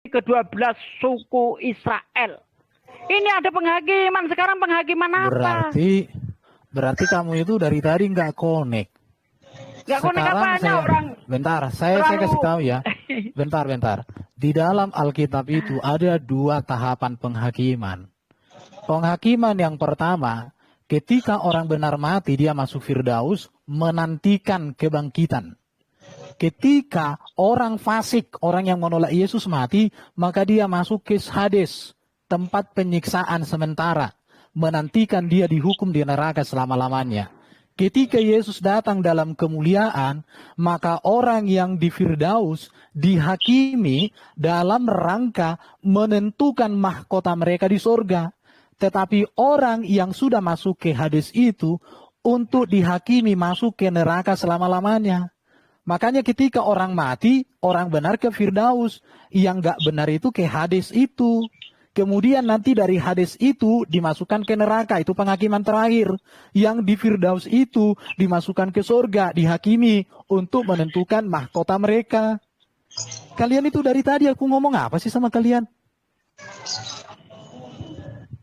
ke-12 suku Israel. Ini ada penghakiman, sekarang penghakiman apa? Berarti kamu itu dari tadi nggak connect. Nggak connect apanya orang? Bentar, saya kasih tahu ya. Bentar. Di dalam Alkitab itu ada 2 tahapan penghakiman. Penghakiman yang pertama, ketika orang benar mati, dia masuk Firdaus, menantikan kebangkitan. Ketika orang fasik, orang yang menolak Yesus mati, maka dia masuk ke Hades, tempat penyiksaan sementara, menantikan dia dihukum di neraka selama-lamanya. Ketika Yesus datang dalam kemuliaan, maka orang yang di Firdaus dihakimi dalam rangka menentukan mahkota mereka di sorga. Tetapi orang yang sudah masuk ke Hades itu untuk dihakimi masuk ke neraka selama-lamanya. Makanya ketika orang mati, orang benar ke Firdaus, yang gak benar itu ke Hades itu. Kemudian nanti dari Hades itu dimasukkan ke neraka, itu penghakiman terakhir. Yang di Firdaus itu dimasukkan ke surga, dihakimi untuk menentukan mahkota mereka. Kalian itu dari tadi aku ngomong apa sih sama kalian?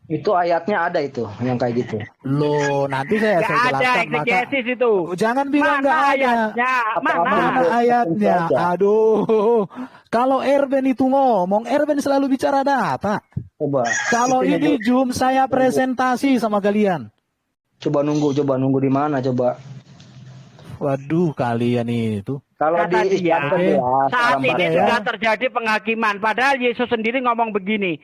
Itu ayatnya ada itu, yang kayak gitu. Loh, nanti saya jelaskan. Ada eksegesis itu. Jangan bilang nggak ada. Mana ayatnya? Aduh, kalau Erben itu ngomong, Erben selalu bicara data. Coba. Kalau ini Zoom saya presentasi sama kalian. Coba nunggu di mana coba? Waduh, kalian itu. Kalau di saat ini sudah terjadi penghakiman, padahal Yesus sendiri ngomong begini.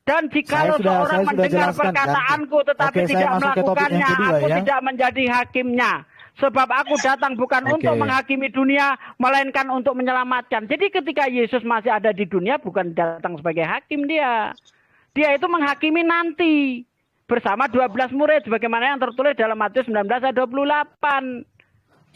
Dan jikalau seorang mendengar perkataanku tetapi tidak melakukannya, aku tidak menjadi hakimnya. Sebab aku datang bukan untuk menghakimi dunia, melainkan untuk menyelamatkan. Jadi ketika Yesus masih ada di dunia, bukan datang sebagai hakim dia. Dia itu menghakimi nanti. Bersama 12 murid, sebagaimana yang tertulis dalam Matius 19 ayat 28.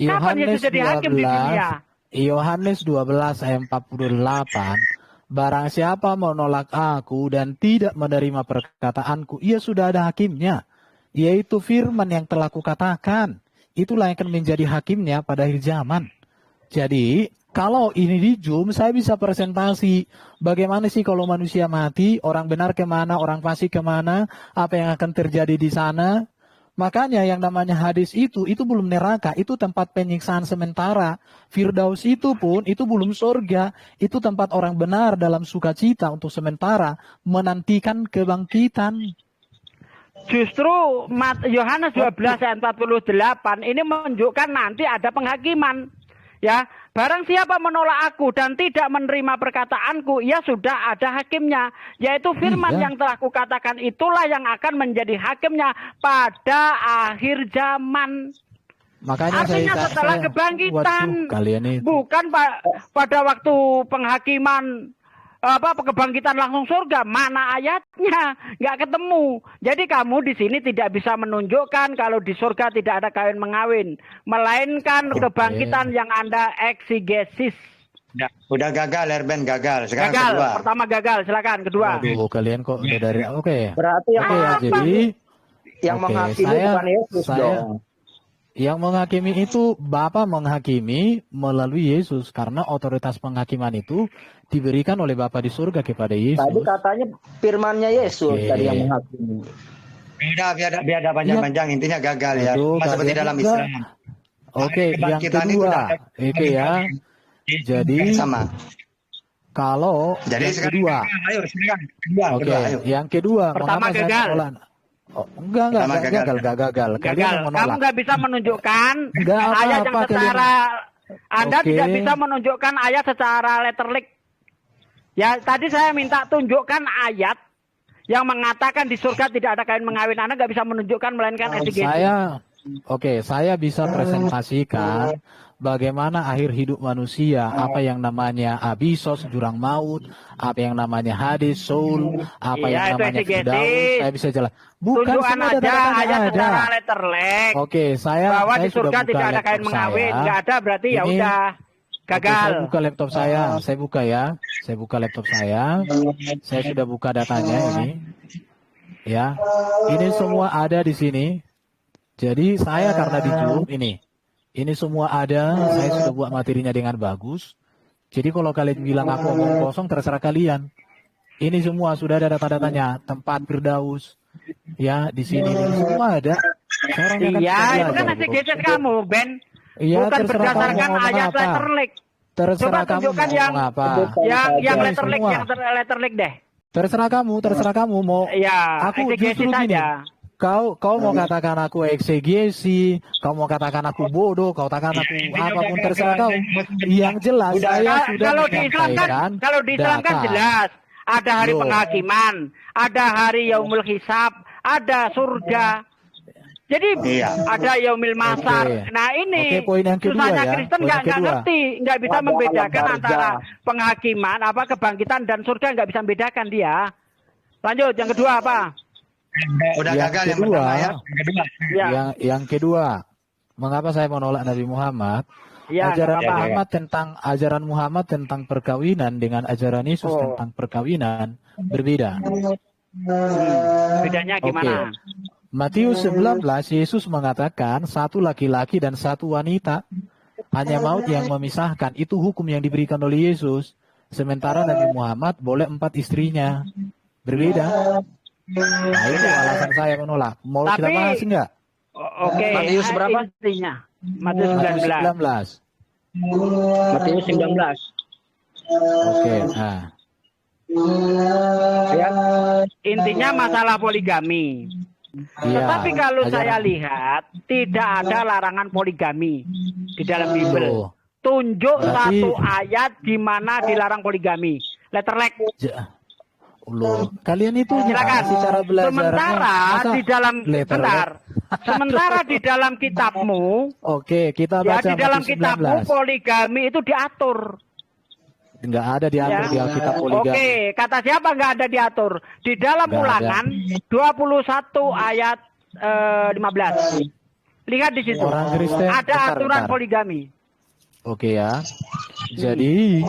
Kapan Yesus jadi hakim di dunia? Yohanes 12 ayat 48. Barang siapa menolak aku dan tidak menerima perkataanku, ia sudah ada hakimnya, yaitu firman yang telah kukatakan. Itulah yang akan menjadi hakimnya pada akhir zaman. Jadi, kalau ini di Zoom, saya bisa presentasi bagaimana sih kalau manusia mati, orang benar kemana, orang fasik kemana, apa yang akan terjadi di sana. Makanya yang namanya Hades itu belum neraka, itu tempat penyiksaan sementara. Firdaus itu pun, itu belum surga, itu tempat orang benar dalam sukacita untuk sementara, menantikan kebangkitan. Justru Yohanes 12 ayat 48 ini menunjukkan nanti ada penghakiman. Ya, barang siapa menolak aku dan tidak menerima perkataanku, ia sudah ada hakimnya, yaitu firman yang telah kukatakan, itulah yang akan menjadi hakimnya pada akhir zaman. Makanya artinya setelah kebangkitan, bukan pada waktu penghakiman, kebangkitan langsung surga. Mana ayatnya? Nggak ketemu. Jadi kamu di sini tidak bisa menunjukkan kalau di surga tidak ada kawin mengawin, melainkan kebangkitan yang Anda eksegesis. Udah gagal, Erben gagal. Sekarang gagal. Kedua. Pertama gagal, silakan. Kedua. Aduh, kalian kok udah dari Berarti jadi yang menghakimi bukan Yesus dong. Yang menghakimi itu Bapa menghakimi melalui Yesus, karena otoritas penghakiman itu diberikan oleh Bapa di surga kepada Yesus. Tadi katanya firman-Nya Yesus tadi yang menghakimi. Biar panjang-panjang, intinya gagal ya. Seperti dalam Islam. Yang kedua, itu ya. Jadi sama. Kalau jadi yang kedua, yang kedua, pertama gagal. Enggak gagal. Kamu nggak bisa menunjukkan ayat yang secara Anda tidak bisa menunjukkan ayat secara letterlik. Ya, tadi saya minta tunjukkan ayat yang mengatakan di surga tidak ada kawin mengawin. Anda nggak bisa menunjukkan melainkan eksegesis. Saya bisa presentasikan bagaimana akhir hidup manusia, apa yang namanya Abisos, jurang maut, apa yang namanya Hades, Soul, apa yang namanya Firdaus, saya bisa jelas. Bukan aja ayat secara letterlek. Bahwa di surga tidak ada kain mengawin, nggak ada berarti ya udah gagal. Saya buka laptop saya, saya buka laptop saya, saya sudah buka datanya ini, ya, ini semua ada di sini. Jadi saya karena di Zoom ini semua ada, saya sudah buat materinya dengan bagus. Jadi kalau kalian bilang aku omong kosong, terserah kalian. Ini semua sudah ada data-datanya, tempat Firdaus, ya di sini semua ada. Iya, itu kan exegesis kamu, Ben. Iya, bukan berdasarkan ayat apa. letterlik. Terserah Coba tunjukkan yang letterlik, letterlik deh. Terserah kamu mau. Ya, aku justru gini. Kau mau katakan aku eksegesi, kau mau katakan aku bodoh, kau katakan aku apapun terserah kau. Yang jelas saya sudah menyampaikan. Kalau di Islam kan jelas, ada hari penghakiman, ada hari yaumul hisab, ada surga. Jadi ada yaumil masar. Nah ini poin yang kedua, susahnya ya. Kristen nggak ngerti, nggak bisa membedakan antara penghakiman, kebangkitan dan surga, nggak bisa membedakan dia. Lanjut, yang kedua apa? Udah yang gagal kedua, yang kedua, mengapa saya menolak Nabi Muhammad? Ajaran Muhammad tentang perkawinan dengan ajaran Yesus tentang perkawinan berbeda. Bedanya gimana? Matius 19, Yesus mengatakan satu laki-laki dan satu wanita. Hanya maut yang memisahkan. Itu hukum yang diberikan oleh Yesus. Sementara Nabi Muhammad boleh 4 istrinya. Berbeda. Nah itu alasan saya menolak. Mau kita bahas enggak? Oke. Matius berapa? Istrinya. Matius 19. Matius 19. Oke. Nah. Intinya masalah poligami. Tetapi kalau saya lihat tidak ada larangan poligami di dalam Bible. Tunjuk satu ayat di mana dilarang poligami. Letterlek. Kalian itu silakan. Secara belajar. Sementara di dalam kitabmu. Oke, kita baca. Di dalam kitabmu poligami itu diatur. Nggak ada diatur di Alkitab poligami. Oke, kata siapa nggak ada diatur? Di dalam Ulangan 21 ayat 15. Lihat di situ. Orang Kristen ada aturan poligami. Oke ya. Jadi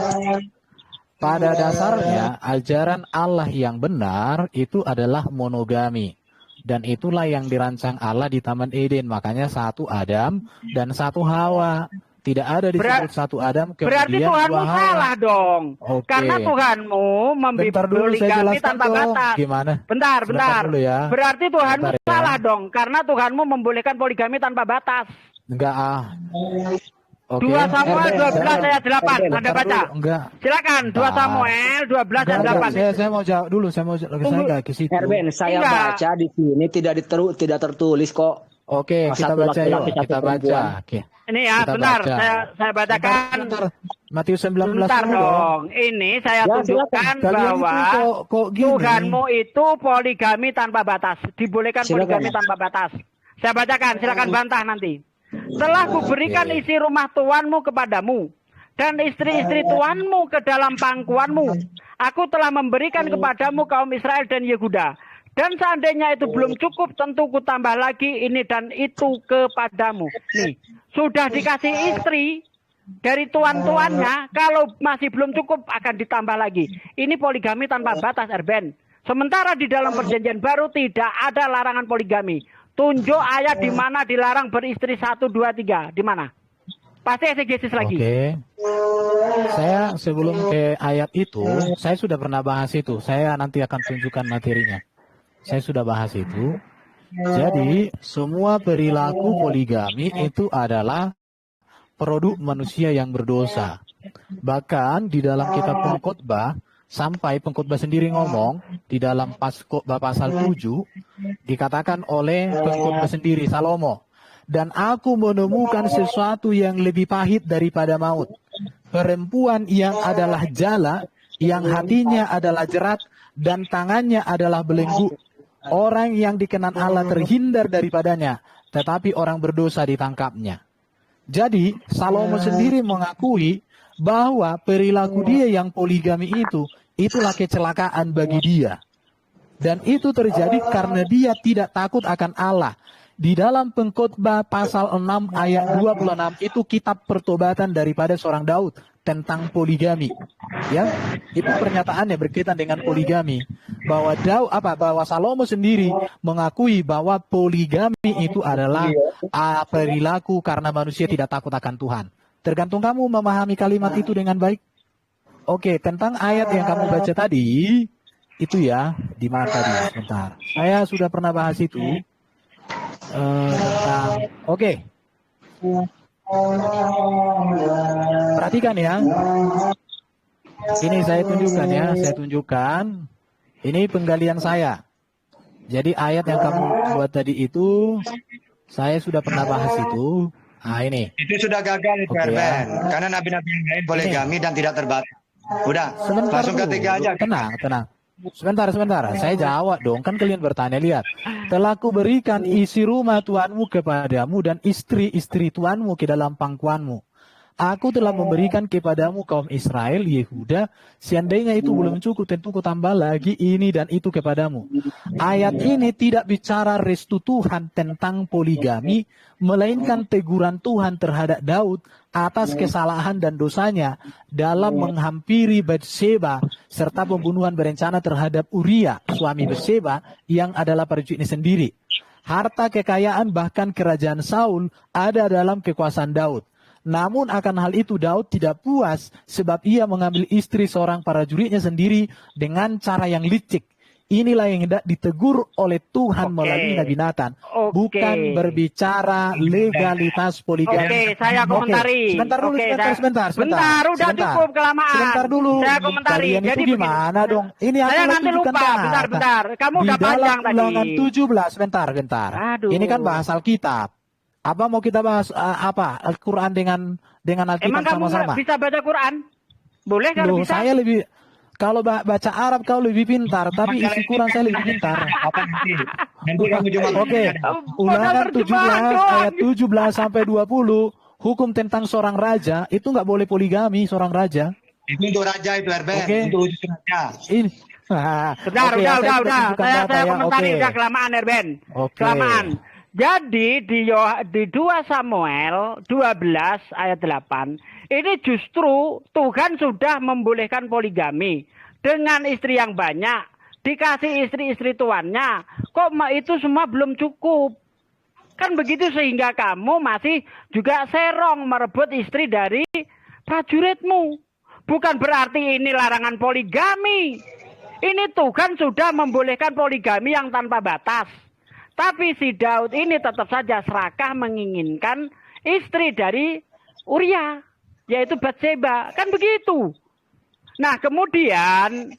pada dasarnya ajaran Allah yang benar itu adalah monogami. Dan itulah yang dirancang Allah di Taman Eden. Makanya satu Adam dan satu Hawa. Tidak ada disebut satu Adam kemudian berarti Tuhanmu salah dong. Karena Tuhanmu poligami tanpa batas. Gimana? Bentar. Ya. Berarti Tuhanmu salah dong. Karena Tuhanmu membolehkan poligami tanpa batas. Enggak. 2 Samuel 12 ayat 8. Anda baca. Enggak. Silakan 2 Samuel 12 ayat 8. Saya mau jawab dulu. Saya enggak ke situ. Erben, saya baca di sini tidak tertulis kok. Oke, kita baca yuk. Kita baca. Oke. Ini ya, bentar. Saya bacakan. Matius 19. Bentar dong. Ini saya tunjukkan bahwa Tuhanmu itu poligami tanpa batas. Dibolehkan poligami tanpa batas. Saya bacakan, silakan bantah nanti. Telah kuberikan isi rumah tuanmu kepadamu, dan istri-istri tuanmu ke dalam pangkuanmu. Aku telah memberikan kepadamu kaum Israel dan Yehuda. Dan seandainya itu belum cukup, tentu ku tambah lagi ini dan itu kepadamu. Nih, sudah dikasih istri dari tuan-tuannya, kalau masih belum cukup akan ditambah lagi. Ini poligami tanpa batas, Erben. Sementara di dalam perjanjian baru tidak ada larangan poligami. Tunjuk ayat di mana dilarang beristri 1, 2, 3. Di mana? Pasti exegesis lagi. Oke. Saya sebelum ke ayat itu, saya sudah pernah bahas itu. Saya nanti akan tunjukkan materinya. Saya sudah bahas itu. Jadi, semua perilaku poligami itu adalah produk manusia yang berdosa. Bahkan di dalam kitab Pengkhotbah, sampai Pengkhotbah sendiri ngomong, di dalam Khotbah pasal 7, dikatakan oleh Pengkhotbah sendiri, Salomo, dan aku menemukan sesuatu yang lebih pahit daripada maut. Perempuan yang adalah jala, yang hatinya adalah jerat, dan tangannya adalah belenggu. Orang yang dikenan Allah terhindar daripadanya, tetapi orang berdosa ditangkapnya. Jadi, Salomo sendiri mengakui bahwa perilaku dia yang poligami itulah kecelakaan bagi dia. Dan itu terjadi karena dia tidak takut akan Allah. Di dalam Pengkhotbah pasal 6 ayat 26 itu kitab pertobatan daripada seorang Daud tentang poligami. Ya, itu pernyataannya berkaitan dengan poligami. Bahwa Salomo sendiri mengakui bahwa poligami itu adalah perilaku karena manusia tidak takut akan Tuhan. Tergantung kamu memahami kalimat itu dengan baik. Oke, tentang ayat yang kamu baca tadi, itu ya, di mana tadi? Sebentar. Saya sudah pernah bahas itu. Tentang, oke. Perhatikan ya. Ini saya tunjukkan ya, saya tunjukkan. Ini penggalian saya. Jadi ayat yang kamu buat tadi itu, saya sudah pernah bahas itu. Nah ini. Itu sudah gagal itu, Oke, Erben. ya. Karena nabi-nabi yang lain poligami dan tidak terbatas. Udah, Sebentar langsung dulu. ketiga aja. Tenang. Sebentar. Saya jawab dong. Kan kalian bertanya, lihat. Telah kuberikan isi rumah Tuhanmu kepadamu dan istri-istri Tuhanmu ke dalam pangkuanmu. Aku telah memberikan kepadamu kaum Israel, Yehuda. Seandainya itu belum cukup, tentu ku tambah lagi ini dan itu kepadamu. Ayat ini tidak bicara restu Tuhan tentang poligami, melainkan teguran Tuhan terhadap Daud atas kesalahan dan dosanya dalam menghampiri Batseba serta pembunuhan berencana terhadap Uria, suami Batseba, yang adalah prajuritnya sendiri. Harta kekayaan bahkan kerajaan Saul ada dalam kekuasaan Daud. Namun akan hal itu Daud tidak puas sebab ia mengambil istri seorang prajuritnya sendiri dengan cara yang licik. Inilah yang hendak ditegur oleh Tuhan melalui Nabi Nathan. Bukan berbicara legalitas poligami. Saya komentari. Sebentar dulu, sebentar. Udah cukup kelamaan. Sebentar dulu. Saya komentari. Kalian itu gimana dong? Ini saya nanti lupa. Bentar. Kamu udah panjang tadi. Di dalam Ulangan 17, bentar. Aduh. Ini kan bahas Alkitab. Apa mau kita bahas apa? Al-Quran dengan Alkitab Emang sama-sama? Kamu bisa baca Quran? Boleh kalau bisa? Saya lebih, kalau baca Arab kau lebih pintar, tapi isi Quran saya lebih pintar. Apa nanti? Nanti kamu cuma Oke. Ulangan 17 ayat 17 sampai 20, hukum tentang seorang raja itu nggak boleh poligami seorang raja. Itu untuk raja itu, Erben. Oke. Untuk khusus raja. Ini. Udah. Saya komentari udah kelamaan, Erben. Kelamaan. Jadi di 2 Samuel 12 ayat 8, ini justru Tuhan sudah membolehkan poligami dengan istri yang banyak, dikasih istri-istri tuannya. Kok itu semua belum cukup? Kan begitu sehingga kamu masih juga serong merebut istri dari prajuritmu. Bukan berarti ini larangan poligami. Ini Tuhan sudah membolehkan poligami yang tanpa batas. Tapi si Daud ini tetap saja serakah menginginkan istri dari Uria, yaitu Batseba. Kan begitu. Nah kemudian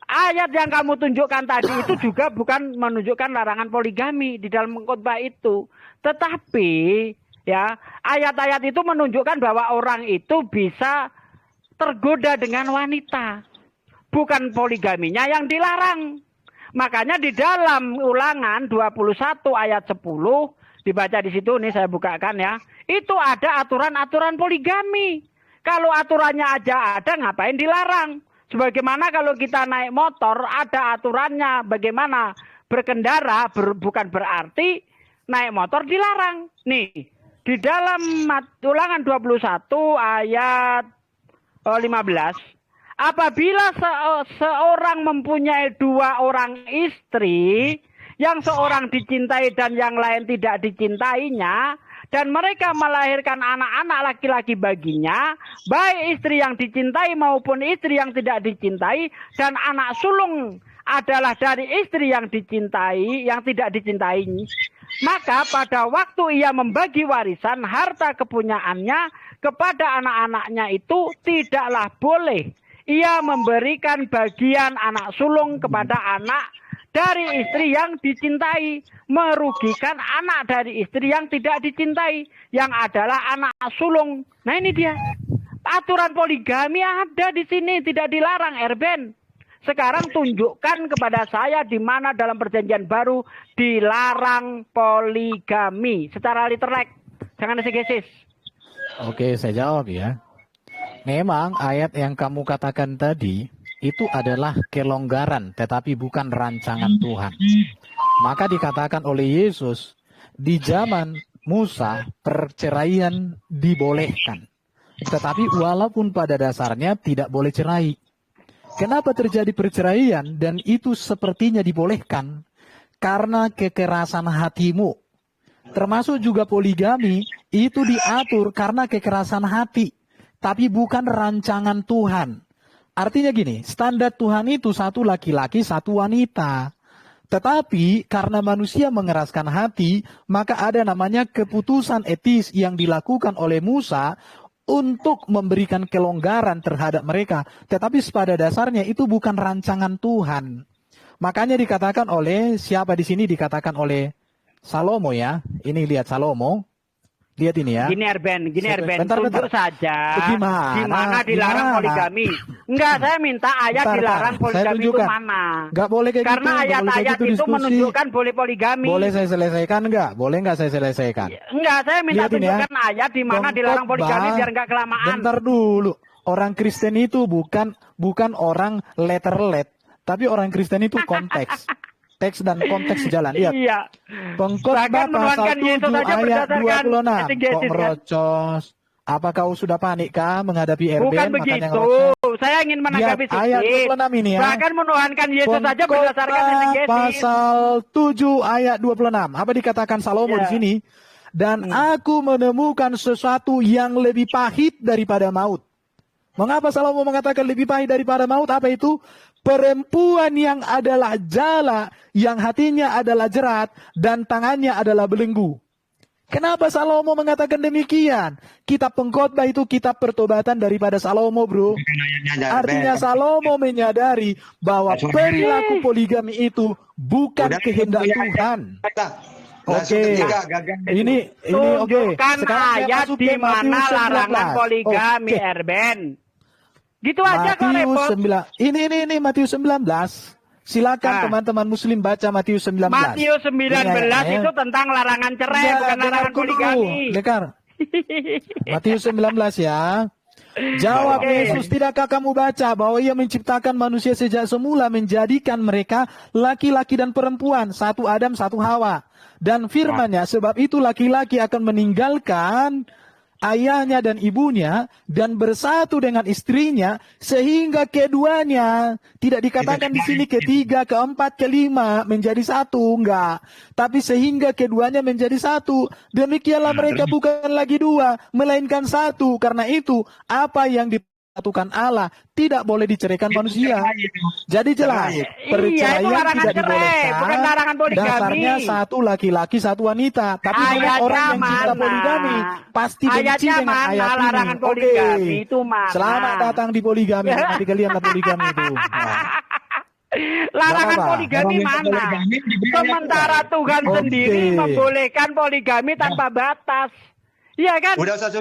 ayat yang kamu tunjukkan tadi itu juga bukan menunjukkan larangan poligami di dalam khotbah itu. Tetapi ya ayat-ayat itu menunjukkan bahwa orang itu bisa tergoda dengan wanita. Bukan poligaminya yang dilarang. Makanya di dalam Ulangan 21 ayat 10 dibaca di situ, nih saya bukakan ya. Itu ada aturan-aturan poligami. Kalau aturannya aja ada, ngapain dilarang? Sebagaimana kalau kita naik motor ada aturannya bagaimana berkendara, bukan berarti naik motor dilarang. Nih, di dalam Ulangan 21 ayat 15, apabila seorang mempunyai 2 orang istri, yang seorang dicintai dan yang lain tidak dicintainya, dan mereka melahirkan anak-anak laki-laki baginya, baik istri yang dicintai maupun istri yang tidak dicintai, dan anak sulung adalah dari istri yang dicintai, yang tidak dicintai, maka pada waktu ia membagi warisan harta kepunyaannya kepada anak-anaknya itu tidaklah boleh ia memberikan bagian anak sulung kepada anak dari istri yang dicintai, merugikan anak dari istri yang tidak dicintai, yang adalah anak sulung. Nah ini dia, aturan poligami ada di sini, tidak dilarang, Erben. Sekarang tunjukkan kepada saya di mana dalam perjanjian baru dilarang poligami secara literal. Jangan geses. Oke, saya jawab ya. Memang ayat yang kamu katakan tadi itu adalah kelonggaran tetapi bukan rancangan Tuhan. Maka dikatakan oleh Yesus di zaman Musa perceraian dibolehkan. Tetapi walaupun pada dasarnya tidak boleh cerai. Kenapa terjadi perceraian dan itu sepertinya dibolehkan? Karena kekerasan hatimu. Termasuk juga poligami itu diatur karena kekerasan hati. Tapi bukan rancangan Tuhan. Artinya gini, standar Tuhan itu satu laki-laki, satu wanita. Tetapi karena manusia mengeraskan hati, maka ada namanya keputusan etis yang dilakukan oleh Musa untuk memberikan kelonggaran terhadap mereka. Tetapi pada dasarnya itu bukan rancangan Tuhan. Makanya dikatakan oleh, siapa di sini dikatakan oleh Salomo ya. Ini lihat Salomo. Lihat ini ya. Gini Erben, Bentar. tunjuk saja Gimana dilarang poligami. Enggak, saya minta ayat dilarang poligami itu mana. Enggak boleh kayak Karena gitu. ayat-ayat itu menunjukkan boleh poligami. Boleh saya selesaikan enggak? Boleh enggak saya selesaikan? Enggak, saya minta Lihat ini ya. tunjukkan ayat di mana dilarang poligami biar enggak kelamaan. Bentar dulu. Orang Kristen itu bukan orang letterlet, tapi orang Kristen itu konteks. Teks dan konteks sejalan. Lihat. Iya. Pengkhotbah pasal 7 ayat 26. Kok Kan? merocos? Apa kau sudah panik kah menghadapi Erben? Bukan begitu. Saya ingin menanggapi sedikit. Ayat 26 ini ya. Bahkan menuhankan Yesus saja berdasarkan exegesis. Pasal 7 ayat 26. Apa dikatakan Salomo di sini? Dan aku menemukan sesuatu yang lebih pahit daripada maut. Mengapa Salomo mengatakan lebih pahit daripada maut? Apa itu? Perempuan yang adalah jala, yang hatinya adalah jerat, dan tangannya adalah belenggu. Kenapa Salomo mengatakan demikian? Kitab Pengkhotbah itu kitab pertobatan daripada Salomo, bro. Artinya Salomo menyadari bahwa perilaku poligami itu bukan kehendak Tuhan. Oke, ini oke. Sekarang ayat di mana larangan poligami, Erben. Gitu aja kok repot. Ini Matius 19. Silakan teman-teman muslim baca Matius 19. Matius 19 itu tentang larangan cerai, bukan larangan poligami. Lekar. Matius 19 ya. Jawab Yesus, tidakkah kamu baca bahwa ia menciptakan manusia sejak semula, menjadikan mereka laki-laki dan perempuan, satu Adam, satu Hawa. Dan firman-Nya, sebab itu laki-laki akan meninggalkan ayahnya dan ibunya dan bersatu dengan istrinya sehingga keduanya, tidak dikatakan di sini ketiga, keempat, kelima menjadi satu, enggak, tapi sehingga keduanya menjadi satu. Demikianlah mereka bukan lagi dua melainkan satu. Karena itu apa yang disatukan Allah tidak boleh diceraikan manusia. Jadi jelas perceraian tidak dibolehkan. Bukan larangan poligami. Dasarnya satu laki-laki, satu wanita. Tapi orang yang cinta poligami pasti benci dengan ayat ini. Larangan poligami itu mana? Selamat datang di poligami. Nanti kalian lah poligami itu. Larangan poligami mana? Sementara Tuhan sendiri membolehkan poligami tanpa batas. Iya kan? Udah usah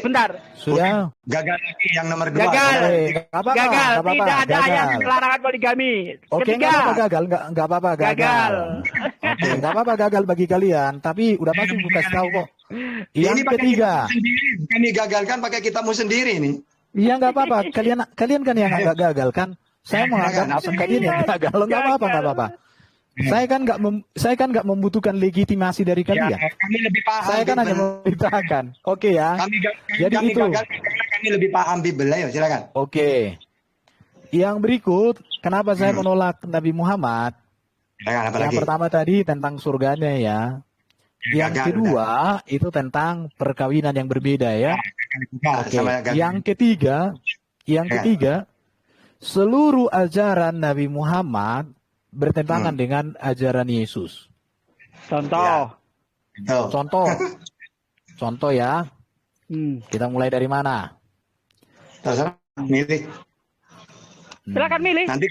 bentar. Sudah. Gagal lagi yang nomor 2. Gagal. Gagal. Tidak ada yang larangan poligami. Oke, nggak apa-apa gagal. Nggak apa-apa gagal. Oke, nggak apa-apa gagal bagi kalian. Tapi udah pasti buka tahu kok. Yang ketiga. Kami gagalkan pakai kitabmu sendiri nih. Iya, nggak apa-apa. Kalian kan yang agak gagal kan? Saya menganggap kalian yang gagal. Nggak apa-apa. Saya kan nggak membutuhkan legitimasi dari kalian. Ya, kami lebih paham. Saya kan hanya memberitakan. Oke ya. Jadi itu. Karena kami lebih paham Bible. Ayo silakan. Oke. Yang berikut, kenapa saya menolak Nabi Muhammad? Yang pertama tadi tentang surganya ya. Yang kedua itu tentang perkawinan yang berbeda ya. Oke. Yang ketiga, seluruh ajaran Nabi Muhammad bertentangan dengan ajaran Yesus. Contoh ya. Kita mulai dari mana? Terserah, milih. Silakan milih. Nanti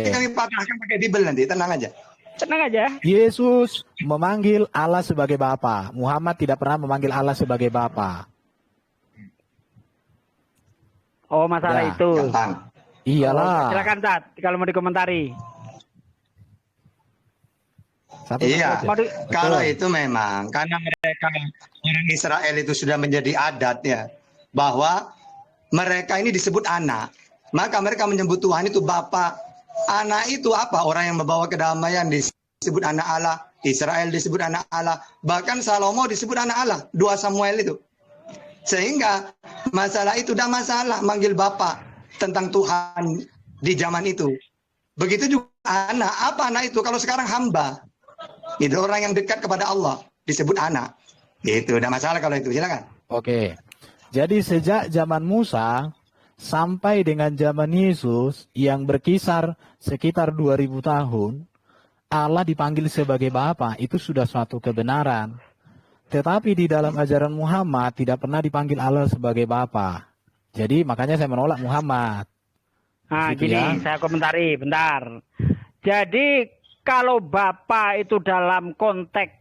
kami patahkan pakai Bible nanti, tenang aja. Yesus memanggil Allah sebagai Bapa. Muhammad tidak pernah memanggil Allah sebagai Bapa. Oh, masalah itu. Gampang. Iyalah. Silakan Tat, kalau mau dikomentari. Iya, kalau itu memang karena mereka orang Israel itu sudah menjadi adat ya, bahwa mereka ini disebut anak, maka mereka menyebut Tuhan itu Bapa. Anak itu apa? Orang yang membawa kedamaian disebut anak Allah. Israel disebut anak Allah. Bahkan Salomo disebut anak Allah. 2 Samuel itu. Sehingga masalah itu tidak masalah manggil Bapa tentang Tuhan di zaman itu. Begitu juga anak. Apa anak itu? Kalau sekarang hamba. Itu orang yang dekat kepada Allah disebut anak. Itu tidak masalah kalau itu. Silakan. Oke. Jadi sejak zaman Musa sampai dengan zaman Yesus yang berkisar sekitar 2000 tahun, Allah dipanggil sebagai Bapa, itu sudah suatu kebenaran. Tetapi di dalam ajaran Muhammad tidak pernah dipanggil Allah sebagai Bapa. Jadi makanya saya menolak Muhammad. Nah, gini, saya komentari bentar. Jadi kalau Bapa itu dalam konteks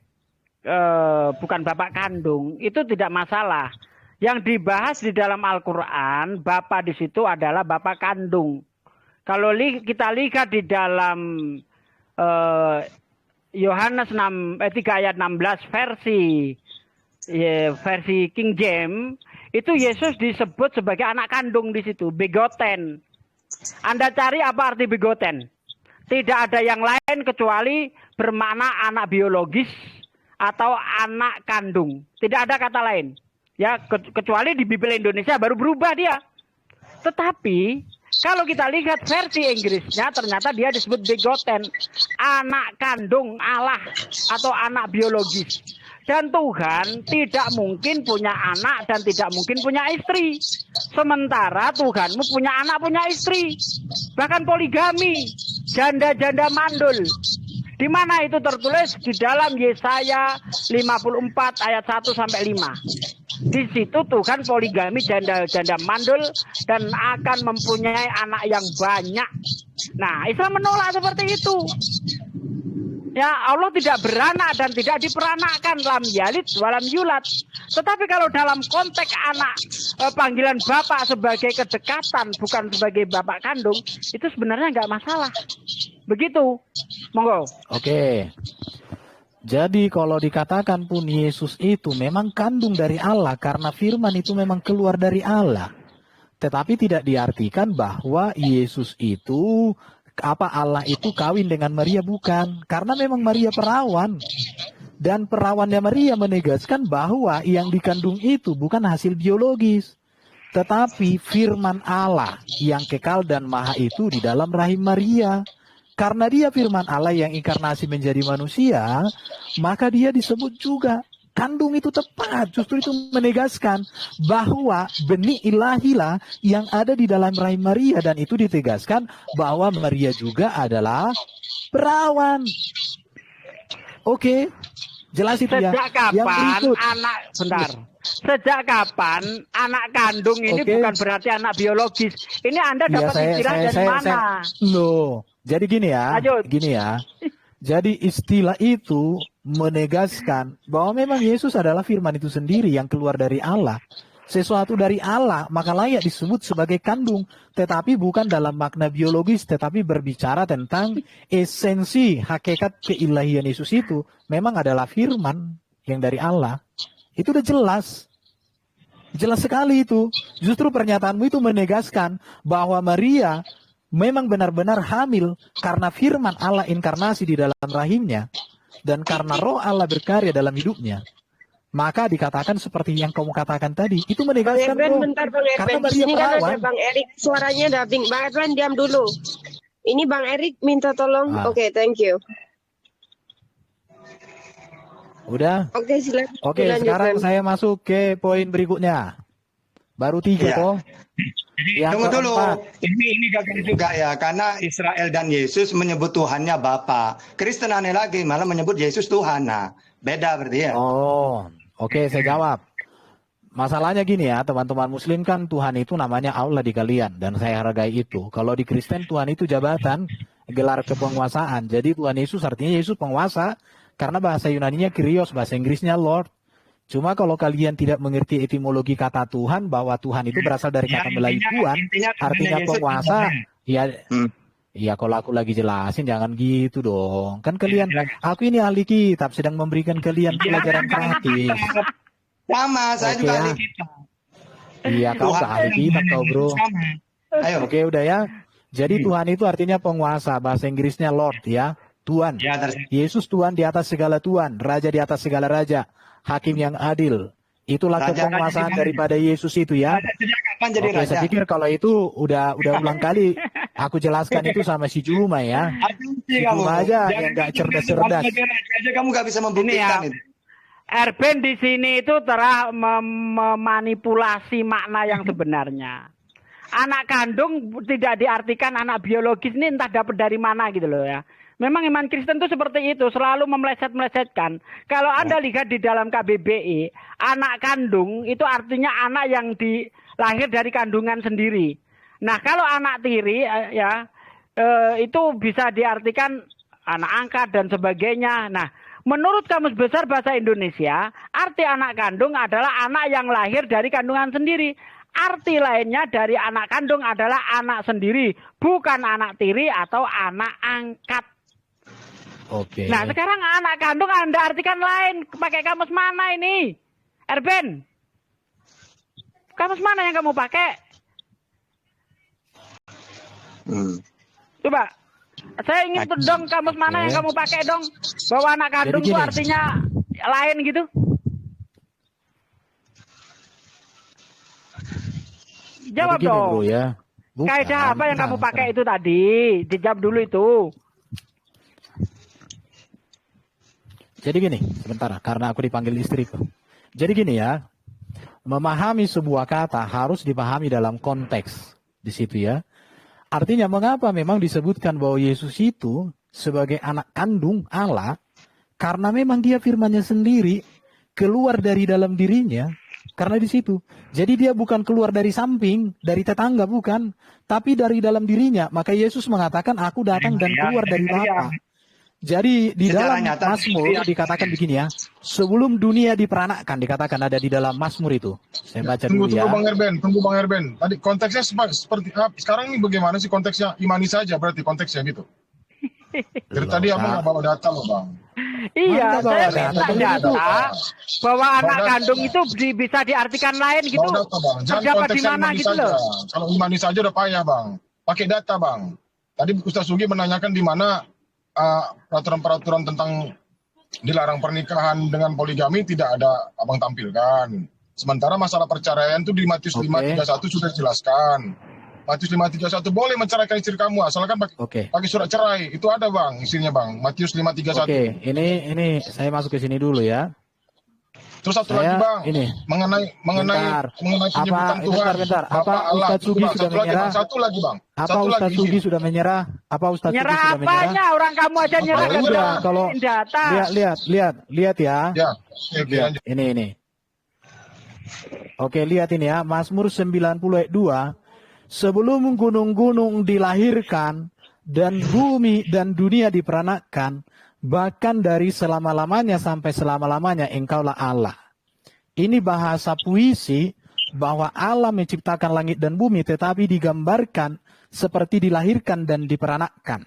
bukan bapak kandung, itu tidak masalah. Yang dibahas di dalam Al-Quran, Bapak di situ adalah Bapak kandung. Kalau kita lihat di dalam Yohanes 3 ayat 16 versi King James, itu Yesus disebut sebagai anak kandung di situ, begotten. Anda cari apa arti begotten? Tidak ada yang lain kecuali bermakna anak biologis atau anak kandung. Tidak ada kata lain. Ya, kecuali di Bibel Indonesia baru berubah dia. Tetapi kalau kita lihat versi Inggrisnya, ternyata dia disebut begotten, anak kandung Allah atau anak biologis. Dan Tuhan tidak mungkin punya anak dan tidak mungkin punya istri. Sementara Tuhanmu punya anak, punya istri. Bahkan poligami, janda-janda mandul. Di mana itu tertulis? Di dalam Yesaya 54 ayat 1 sampai 5. Di situ Tuhan poligami, janda-janda mandul dan akan mempunyai anak yang banyak. Nah, Islam menolak seperti itu. Ya, Allah tidak beranak dan tidak diperanakkan, lam yalid walam yulat. Tetapi kalau dalam konteks anak, panggilan bapak sebagai kedekatan, bukan sebagai bapak kandung, itu sebenarnya nggak masalah. Begitu, monggo. Oke. Jadi kalau dikatakan pun Yesus itu memang kandung dari Allah karena firman itu memang keluar dari Allah. Tetapi tidak diartikan bahwa Yesus itu Allah itu kawin dengan Maria, bukan. Karena memang Maria perawan. Dan perawannya Maria menegaskan bahwa yang dikandung itu bukan hasil biologis. Tetapi firman Allah yang kekal dan maha itu di dalam rahim Maria. Karena dia firman Allah yang inkarnasi menjadi manusia, maka dia disebut juga kandung. Itu tepat. Justru itu menegaskan bahwa benih ilahilah yang ada di dalam rahim Maria. Dan itu ditegaskan bahwa Maria juga adalah perawan. Oke, jelas itu ya. Sejak kapan Sejak kapan anak kandung ini bukan berarti anak biologis? Ini Anda dapat istilah dari mana? Jadi gini ya. Jadi istilah itu menegaskan bahwa memang Yesus adalah firman itu sendiri yang keluar dari Allah. Sesuatu dari Allah maka layak disebut sebagai kandung. Tetapi bukan dalam makna biologis, tetapi berbicara tentang esensi hakikat keilahian Yesus itu. Memang adalah firman yang dari Allah. Itu udah jelas. Jelas sekali itu. Justru pernyataanmu itu menegaskan bahwa Maria memang benar-benar hamil karena firman Allah inkarnasi di dalam rahimnya dan karena roh Allah berkarya dalam hidupnya. Maka dikatakan seperti yang kamu katakan tadi. Itu menegaskan Bang Eben, bentar Bang Eben. Di sini kan ada Bang Erik, suaranya dubbing. Bang Eben, diam dulu. Ini Bang Erik minta tolong. Oke, thank you. Udah? Oke, silakan. Oke, sekarang saya masuk ke poin berikutnya. Baru 3 kok. Tunggu dulu, ini gagal juga ya, karena Israel dan Yesus menyebut Tuhannya Bapa. Kristen aneh lagi, malah menyebut Yesus Tuhan. Nah, beda berarti ya. Oh, oke, saya jawab. Masalahnya gini ya, teman-teman Muslim kan Tuhan itu namanya Allah di kalian, dan saya hargai itu. Kalau di Kristen Tuhan itu jabatan, gelar kepenguasaan. Jadi Tuhan Yesus artinya Yesus penguasa, karena bahasa Yunaninya Kyrios, bahasa Inggrisnya Lord. Cuma kalau kalian tidak mengerti etimologi kata Tuhan, bahwa Tuhan itu berasal dari kata Melayu Tuhan, artinya penguasa, ya kalau aku lagi jelasin jangan gitu dong. Kan kalian, aku ini ahli kitab, sedang memberikan kalian pelajaran gratis. Sama, saya juga ahli kitab. Iya, kau gak ahli kitab kau bro. Oke, udah ya. Jadi Tuhan itu artinya penguasa, bahasa Inggrisnya Lord ya, Tuhan. Yesus Tuhan di atas segala Tuhan, Raja di atas segala Raja. Hakim yang adil. Itulah kepenguasaan daripada Yesus itu ya. Jadi oke, saya pikir kalau itu udah ulang kali aku jelaskan itu sama si Juma ya. Si Juma aja yang gak cerdas-cerdas. Kamu gak bisa membuktikan itu. Erben di sini itu telah memanipulasi makna yang sebenarnya. anak kandung tidak diartikan anak biologis ini entah dapat dari mana gitu loh ya. Memang iman Kristen itu seperti itu, selalu memeleset-melesetkan. Kalau Anda lihat di dalam KBBI, anak kandung itu artinya anak yang lahir dari kandungan sendiri. Nah, kalau anak tiri itu bisa diartikan anak angkat dan sebagainya. Nah, menurut Kamus Besar Bahasa Indonesia, arti anak kandung adalah anak yang lahir dari kandungan sendiri. Arti lainnya dari anak kandung adalah anak sendiri, bukan anak tiri atau anak angkat. Oke. Nah, sekarang anak kandung Anda artikan lain. Pakai kamus mana ini? Erben? Kamus mana yang kamu pakai? Coba. Saya ingin tuh dong kamus mana yang kamu pakai dong. Bahwa anak kandung itu artinya lain gitu. Jawab dong. Bro, ya. Kaidah apa yang kamu pakai itu tadi? Dijawab dulu itu. Jadi gini, sebentar, karena aku dipanggil istriku. Jadi gini ya, memahami sebuah kata harus dipahami dalam konteks di situ ya. Artinya mengapa memang disebutkan bahwa Yesus itu sebagai anak kandung Allah, karena memang dia firman-Nya sendiri keluar dari dalam dirinya, karena di situ. Jadi dia bukan keluar dari samping, dari tetangga bukan, tapi dari dalam dirinya. Maka Yesus mengatakan, aku datang dan keluar dari Bapa. Jadi di dalam Mazmur dikatakan begini ya, sebelum dunia diperanakkan dikatakan ada di dalam Mazmur itu. Saya baca dulu ya. Tunggu Bang Erben. Tadi konteksnya seperti sekarang ini bagaimana sih konteksnya? Imani saja berarti konteksnya gitu. Dari tadi abang nggak bawa data loh Bang. Iya, saya minta data bahwa anak kandung itu bisa diartikan lain gitu. Terdapat di mana gitu loh. Kalau imani saja udah payah Bang. Pakai data Bang. Tadi Ustaz Sugi menanyakan di mana peraturan-peraturan tentang dilarang pernikahan dengan poligami tidak ada abang tampilkan. Sementara masalah perceraian itu di Matius 5:31 sudah dijelaskan. Matius 5:31 boleh menceraikan istri kamu asalkan pakai surat cerai. Itu ada Bang isinya Bang. Matius 5:31. Oke, ini saya masuk ke sini dulu ya. Terus satu lagi Bang, ini mengenai penyebutan Tuhan. Bentar. Apa Ustaz Sugi sudah menyerah? Satu lagi Bang. Apa Ustaz Sugi sudah menyerah? Apa Ustaz Sugi sudah menyerah? Apanya? Orang kamu aja nyerah kalau data. Lihat ya. Ya. Ini. Oke, lihat ini ya. Mazmur 90 ayat 2. Sebelum gunung-gunung dilahirkan dan bumi dan dunia diperanakkan, bahkan dari selama-lamanya sampai selama-lamanya engkaulah Allah. Ini bahasa puisi bahwa Allah menciptakan langit dan bumi tetapi digambarkan seperti dilahirkan dan diperanakkan.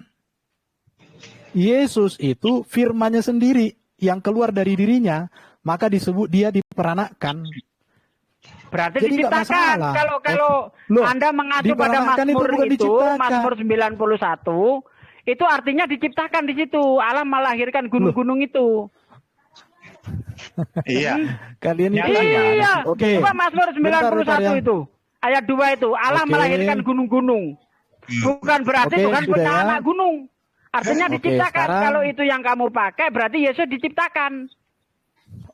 Yesus itu firman-Nya sendiri yang keluar dari dirinya, maka disebut dia diperanakkan. Berarti jadi diciptakan. Kalau Anda mengacu pada Mazmur itu, Mazmur 91, itu artinya diciptakan di situ. Allah melahirkan gunung-gunung itu. Iya. Kalian itu iya. Oke. Coba Mazmur 91 itu. Ayat 2 itu. Allah melahirkan gunung-gunung. Bukan berarti Tuhan punya anak gunung. Artinya diciptakan. Sekarang, kalau itu yang kamu pakai, berarti Yesus diciptakan.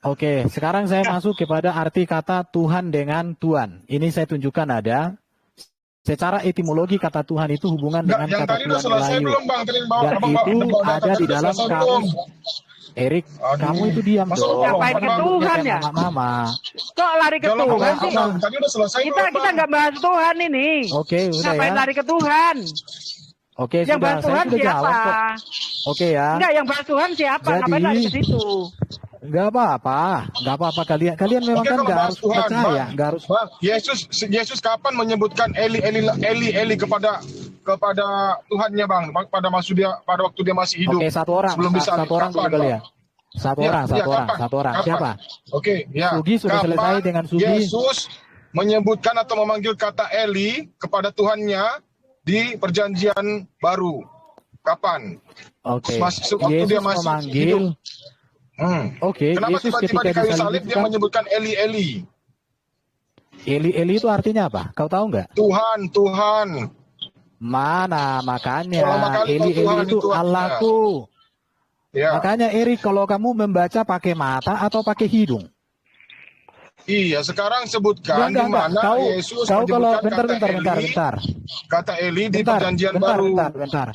Oke, sekarang saya masuk kepada arti kata Tuhan dengan Tuhan. Ini saya tunjukkan ada. Secara etimologi kata Tuhan itu hubungan dengan kata Tuhan Melayu. Dan itu ada di dalam kamus. Erik, kamu itu diam dong. Ngapain ke Tuhan ya? Mama. Kok lari ke Tuhan sih? Kita nggak bahas Tuhan ini. Oke, udah ngapain ya. lari ke Tuhan? Oke, yang sudah. bahas Tuhan Saya siapa? Oke ya. Enggak, yang bahas Tuhan siapa? Ngapain lari ke situ? Enggak apa-apa kalian memang kan enggak harus percaya, enggak harus. Yesus kapan menyebutkan Eli kepada Tuhannya Bang? Pada waktu dia masih hidup. Oke, satu orang dulu kali ya. Satu orang. Siapa? Oke, ya. Sugi sudah selesai dengan Sugi. Yesus menyebutkan atau memanggil kata Eli kepada Tuhannya di Perjanjian Baru. Kapan? Oke. Waktu dia masih memanggil hidup. Oke, kenapa Yesus tiba-tiba di kayu salib dia menyebutkan Eli? Eli itu artinya apa? Kau tahu nggak? Tuhan. Mana makanya Eli itu Allahku. Ya. Makanya Erik, kalau kamu membaca pakai mata atau pakai hidung? Iya, sekarang sebutkan di mana Yesus menyebutkan kata Eli di perjanjian baru. Bentar.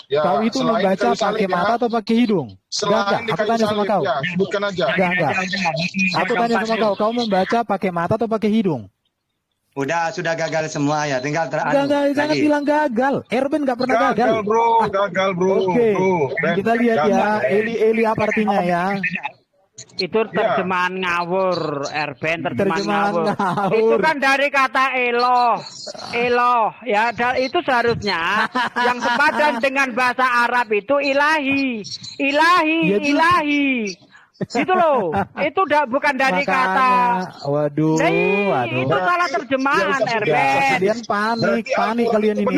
Ya, kau itu membaca pakai mata atau pakai hidung? Selain aku tanya sama kau. Ya, sebutkan aja. Enggak. Aku tanya sama kau membaca pakai mata atau pakai hidung? Sudah gagal semua ya, tinggal jangan bilang gagal. Erben nggak pernah gagal. Gagal bro. Oke, kita lihat ya, Eli apa artinya ya? Itu terjemahan ngawur, Erben, terjemahan ngawur. Itu kan dari kata Eloh, ya. Itu seharusnya yang sepadan dengan bahasa Arab itu ilahi. Itu loh, itu bukan dari kata. Waduh. Itu salah terjemahan, Erben. Kalian panik kalian ini.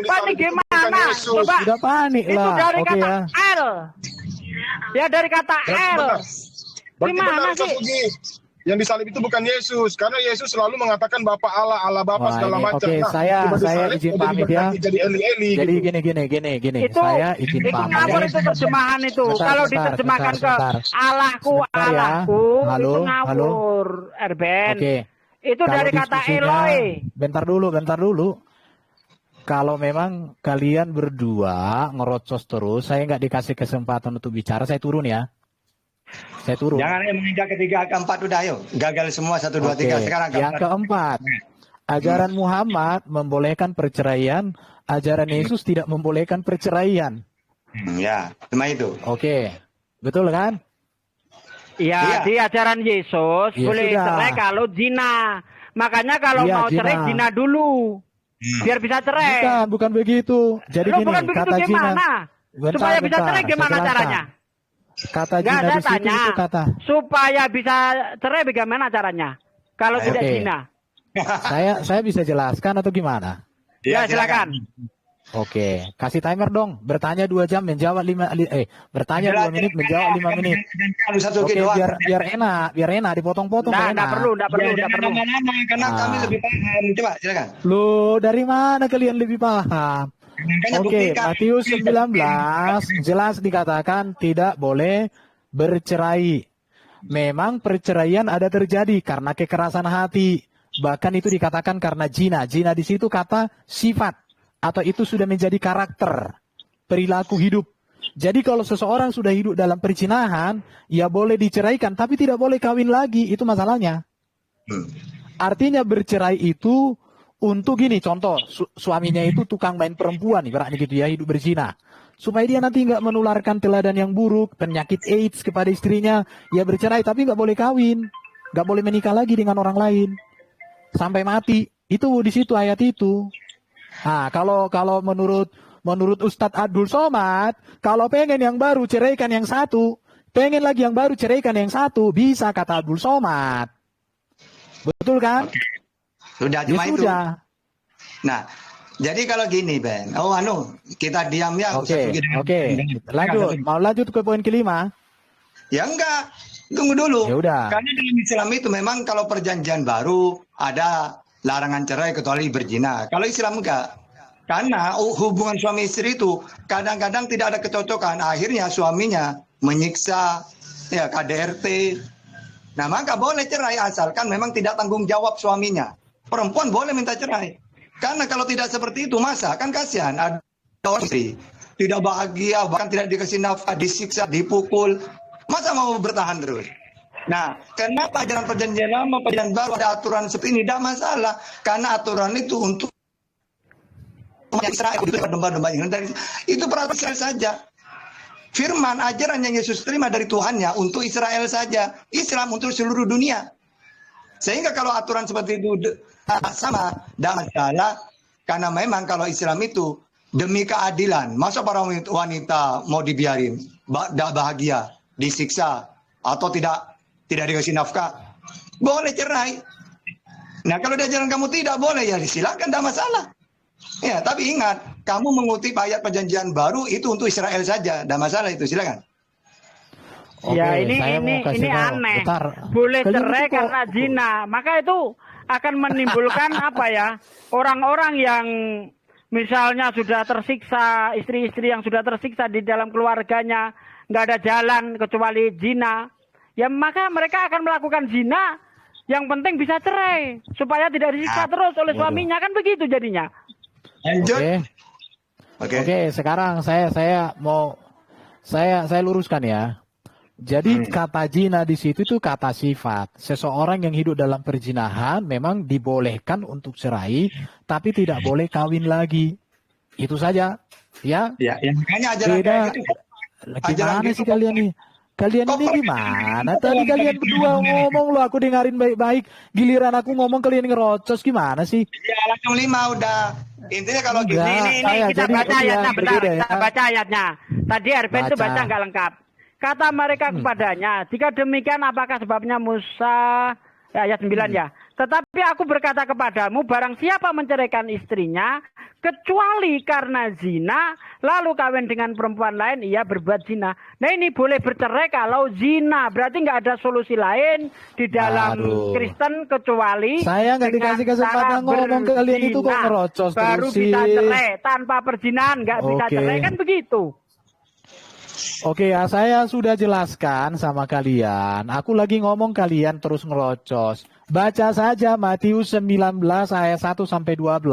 Panik gimana? Coba. Sudah panik lah. Itu dari kata L. Ya dari kata L. Gimana sih? Yang disalib itu bukan Yesus, karena Yesus selalu mengatakan Bapa Allah Bapa segala macam. Oke, saya izin pamit ya. Jadi gini. Itu, saya izin pamit. Ngawur itu terjemahan itu. Kalau diterjemahkan ke Allahku, itu ngawur, Erben. Oke. Itu dari kata Eloi. Bentar dulu. Kalau memang kalian berdua ngerocos terus, saya nggak dikasih kesempatan untuk bicara, saya turun ya. Jangan menginjak ketiga, keempat udah ayo. Gagal semua 1, 2, 3 sekarang. Yang keempat, ajaran Muhammad membolehkan perceraian, ajaran Yesus tidak membolehkan perceraian. Ya, cuma itu. Oke, betul kan? Ya, di ajaran Yesus boleh cerai kalau zina. Makanya kalau mau cerai zina dulu. Biar bisa cerai. Bukan begitu. Jadi gini, bukan begitu kata gimana? Zina. Supaya bisa cerai gimana caranya? Kata zina di situ itu kata. Supaya bisa cerai bagaimana caranya? Kalau tidak zina. Saya bisa jelaskan atau gimana? Ya, silakan. Oke, kasih timer dong. Bertanya 2 jam, menjawab 5 bertanya 2 menit, menjawab 5 menit. Oke, biar enak dipotong-potong. Enggak perlu. Lama-lama karena kami lebih paham. Coba silakan. Loh, dari mana kalian lebih paham? Oke, Matius 19 jelas dikatakan tidak boleh bercerai. Memang perceraian ada terjadi karena kekerasan hati. Bahkan itu dikatakan karena zina. Zina di situ kata sifat atau itu sudah menjadi karakter, perilaku hidup. Jadi kalau seseorang sudah hidup dalam perzinahan, ya boleh diceraikan tapi tidak boleh kawin lagi. Itu masalahnya. Artinya bercerai itu untuk gini, contoh, suaminya itu tukang main perempuan, ibaratnya gitu ya, hidup berzina. Supaya dia nanti nggak menularkan teladan yang buruk, penyakit AIDS kepada istrinya, ya bercerai, tapi nggak boleh kawin. Nggak boleh menikah lagi dengan orang lain. Sampai mati. Itu di situ ayat itu. Nah, kalau menurut Ustadz Abdul Somad, kalau pengen yang baru, ceraikan yang satu. Pengen lagi yang baru, ceraikan yang satu. Bisa, kata Abdul Somad. Betul kan? Sudah cuma itu. Nah, jadi kalau gini Ben, kita diam ya. Oke. Lanjut, mau lanjut ke poin kelima? Ya enggak, tunggu dulu. Ya udah. Karena dalam Islam itu memang kalau perjanjian baru ada larangan cerai kecuali berzina. Kalau Islam enggak. Karena hubungan suami istri itu kadang-kadang tidak ada kecocokan. Akhirnya suaminya menyiksa ya KDRT. Nah, maka boleh cerai asalkan memang tidak tanggung jawab suaminya. Perempuan boleh minta cerai. Karena kalau tidak seperti itu, masa kan kasihan. Ada istri tidak bahagia, bahkan tidak dikasih nafkah, disiksa, dipukul. Masa mau bertahan terus? Nah, kenapa ajaran perjanjian lama, perjanjian baru ada aturan seperti ini? Tidak masalah. Karena aturan itu untuk Israel, domba-domba itu peraturan Israel saja. Firman ajaran yang Yesus terima dari Tuhannya untuk Israel saja. Islam untuk seluruh dunia. Sehingga kalau aturan seperti itu sama, tidak masalah. Karena memang kalau Islam itu demi keadilan. Masa para wanita mau dibiarin, tidak bahagia, disiksa, atau tidak dikasih nafkah? Boleh cerai. Nah kalau di ajaran kamu tidak boleh, ya silakan, tidak masalah. Ya, tapi ingat, kamu mengutip ayat perjanjian baru itu untuk Israel saja, tidak masalah itu, silakan. Ya ini aneh. Boleh cerai karena zina. Maka itu akan menimbulkan apa ya? Orang-orang yang misalnya sudah tersiksa, istri-istri yang sudah tersiksa di dalam keluarganya, nggak ada jalan kecuali zina. Ya maka mereka akan melakukan zina Yang penting bisa cerai supaya tidak disiksa terus oleh suaminya, kan begitu jadinya. Lanjut. Oke, sekarang saya luruskan ya. Jadi kata zina di situ itu kata sifat. Seseorang yang hidup dalam perzinahan memang dibolehkan untuk cerai, tapi tidak boleh kawin lagi. Itu saja, ya. Ya makanya ajaran Beda. kayak gitu. Gimana sih kalian nih? Kalian ini gimana? Tadi kalian berdua ngomong lo, aku dengerin baik-baik. Giliran aku ngomong kalian ngerocos, gimana sih? Ya langsung 5 udah. Intinya kalau gitu. Ini kita baca ayatnya, bentar. Kita baca ayatnya. Tadi Erben itu baca nggak lengkap. Kata mereka kepadanya, jika demikian apakah sebabnya Musa, ayat 9 ya. Tetapi aku berkata kepadamu, barang siapa menceraikan istrinya, kecuali karena zina, lalu kawin dengan perempuan lain, ia berbuat zina. Nah ini boleh bercerai kalau zina, berarti nggak ada solusi lain di dalam Kristen kecuali saya nggak dikasih kesempatan ngomong ke kalian itu kok ngerocos baru bisa cerai, tanpa perzinahan nggak bisa cerai, kan begitu. Oke ya, saya sudah jelaskan sama kalian. Aku lagi ngomong kalian terus ngerocos. Baca saja Matius 19 ayat 1 sampai 12.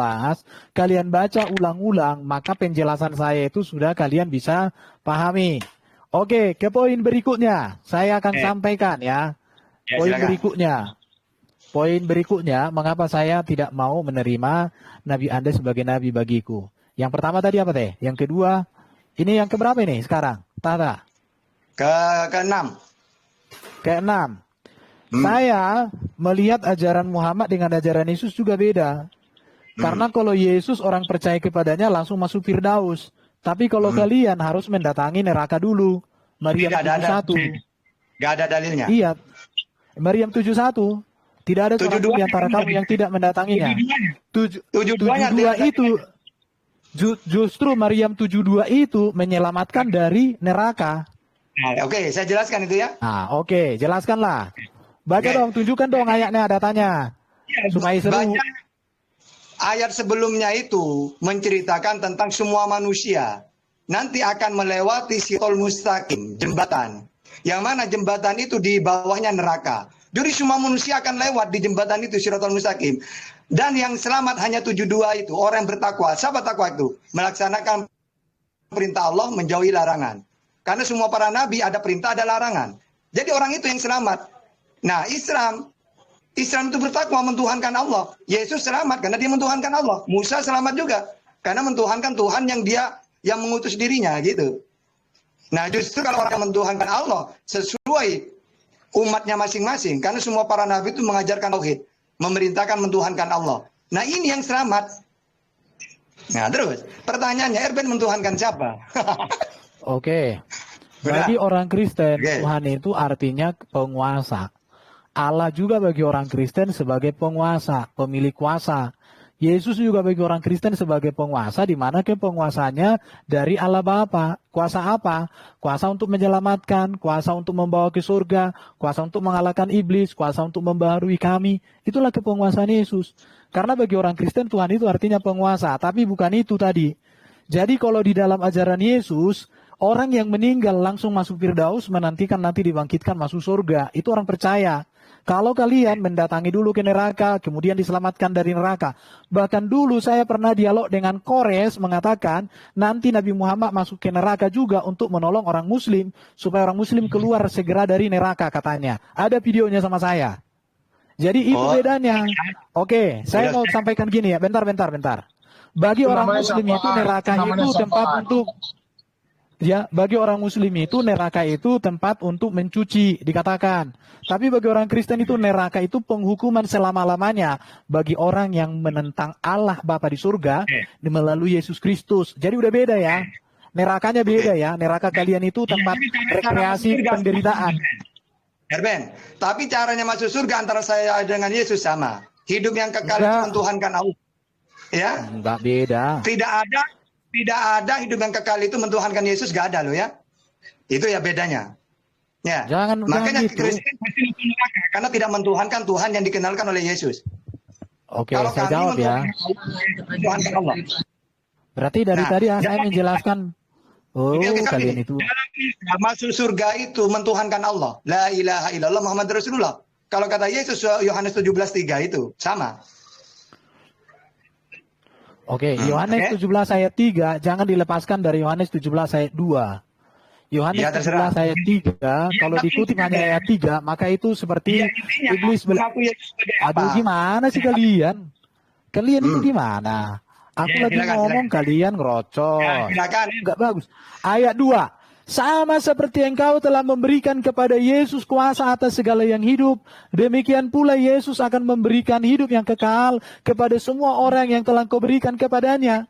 Kalian baca ulang-ulang, maka penjelasan saya itu sudah kalian bisa pahami. Oke, ke poin berikutnya. Saya akan sampaikan ya. Poin berikutnya, mengapa saya tidak mau menerima Nabi Anda sebagai Nabi bagiku. Yang pertama tadi apa teh? Yang kedua, ini yang keberapa ini sekarang? Tata. Ke-6. Ke-6. Saya melihat ajaran Muhammad dengan ajaran Yesus juga beda. Karena kalau Yesus orang percaya kepadanya langsung masuk Firdaus. Tapi kalau kalian harus mendatangi neraka dulu. Maryam 71. Gak ada dalilnya. Iya. Maryam 71. Tidak ada seorang pun di antara kamu yang tidak mendatanginya. 72 itu justru Maryam 72 itu menyelamatkan dari neraka. Nah, oke, saya jelaskan itu ya. Nah, oke, jelaskanlah. Baca dong, tunjukkan dong ayatnya, datanya. Supaya seru. Baca ayat sebelumnya itu menceritakan tentang semua manusia nanti akan melewati Siratal Mustaqim, jembatan. Yang mana jembatan itu di bawahnya neraka. Jadi semua manusia akan lewat di jembatan itu, Siratal Mustaqim. Dan yang selamat hanya 72 itu, orang yang bertakwa. Siapa takwa itu? Melaksanakan perintah Allah, menjauhi larangan. Karena semua para nabi ada perintah, ada larangan. Jadi orang itu yang selamat. Nah, Islam itu bertakwa, mentuhankan Allah. Yesus selamat karena dia mentuhankan Allah. Musa selamat juga karena mentuhankan Tuhan yang mengutus dirinya gitu. Nah, justru kalau orang mentuhankan Allah sesuai umatnya masing-masing, karena semua para nabi itu mengajarkan tauhid, memerintahkan mentuhankan Allah. Nah, ini yang selamat. Nah, terus pertanyaannya, Erben mentuhankan siapa? Oke. Bagi orang Kristen, Tuhan itu artinya penguasa. Allah juga bagi orang Kristen sebagai penguasa, pemilik kuasa. Yesus juga bagi orang Kristen sebagai penguasa, di mana penguasanya dari Allah Bapa. Kuasa apa? Kuasa untuk menyelamatkan, kuasa untuk membawa ke surga, kuasa untuk mengalahkan iblis, kuasa untuk membaharui kami. Itulah kepenguasaan Yesus. Karena bagi orang Kristen Tuhan itu artinya penguasa, tapi bukan itu tadi. Jadi kalau di dalam ajaran Yesus, orang yang meninggal langsung masuk Firdaus, menantikan nanti dibangkitkan masuk surga. Itu orang percaya. Kalau kalian mendatangi dulu ke neraka, kemudian diselamatkan dari neraka. Bahkan dulu saya pernah dialog dengan Kores mengatakan, nanti Nabi Muhammad masuk ke neraka juga untuk menolong orang Muslim, supaya orang Muslim keluar segera dari neraka katanya. Ada videonya sama saya. Jadi itu bedanya. Oke, saya mau sampaikan gini ya, bentar. Bagi orang Muslim itu neraka itu tempat untuk... Ya, bagi orang Muslim itu neraka itu tempat untuk mencuci, dikatakan. Tapi bagi orang Kristen itu neraka itu penghukuman selama-lamanya bagi orang yang menentang Allah Bapa di surga melalui Yesus Kristus. Jadi udah beda ya. Nerakanya beda ya. Neraka kalian itu tempat rekreasi penderitaan. Erben, tapi caranya masuk surga antara saya dengan Yesus sama. Hidup yang kekal mentuhankan Allah. Ya? Enggak beda. Tidak ada hidup yang kekal itu mentuhankan Yesus, gak ada loh ya. Itu ya bedanya. Ya. Makanya gitu. Kristen pasti masuk neraka karena tidak mentuhankan Tuhan yang dikenalkan oleh Yesus. Oke, kalau saya jawab ya. Allah. Berarti dari tadi saya menjelaskan. Oh, kalian itu. Dalam Islam masuk surga itu mentuhankan Allah. La ilaha illallah Muhammad Rasulullah. Kalau kata Yesus Yohanes 17:3 itu sama. Oke, Yohanes 17 ayat 3 jangan dilepaskan dari Yohanes 17 ayat 2. Yohanes 17 ayat 3, kalau dikutip hanya ayat 3, maka itu seperti iblis Aduh, gimana sih kalian? Kalian itu gimana? Aku lagi ngomong, kalian ngerocos. Enggak bagus. Ayat 2. Sama seperti engkau telah memberikan kepada Yesus kuasa atas segala yang hidup, demikian pula Yesus akan memberikan hidup yang kekal kepada semua orang yang telah kau berikan kepadanya.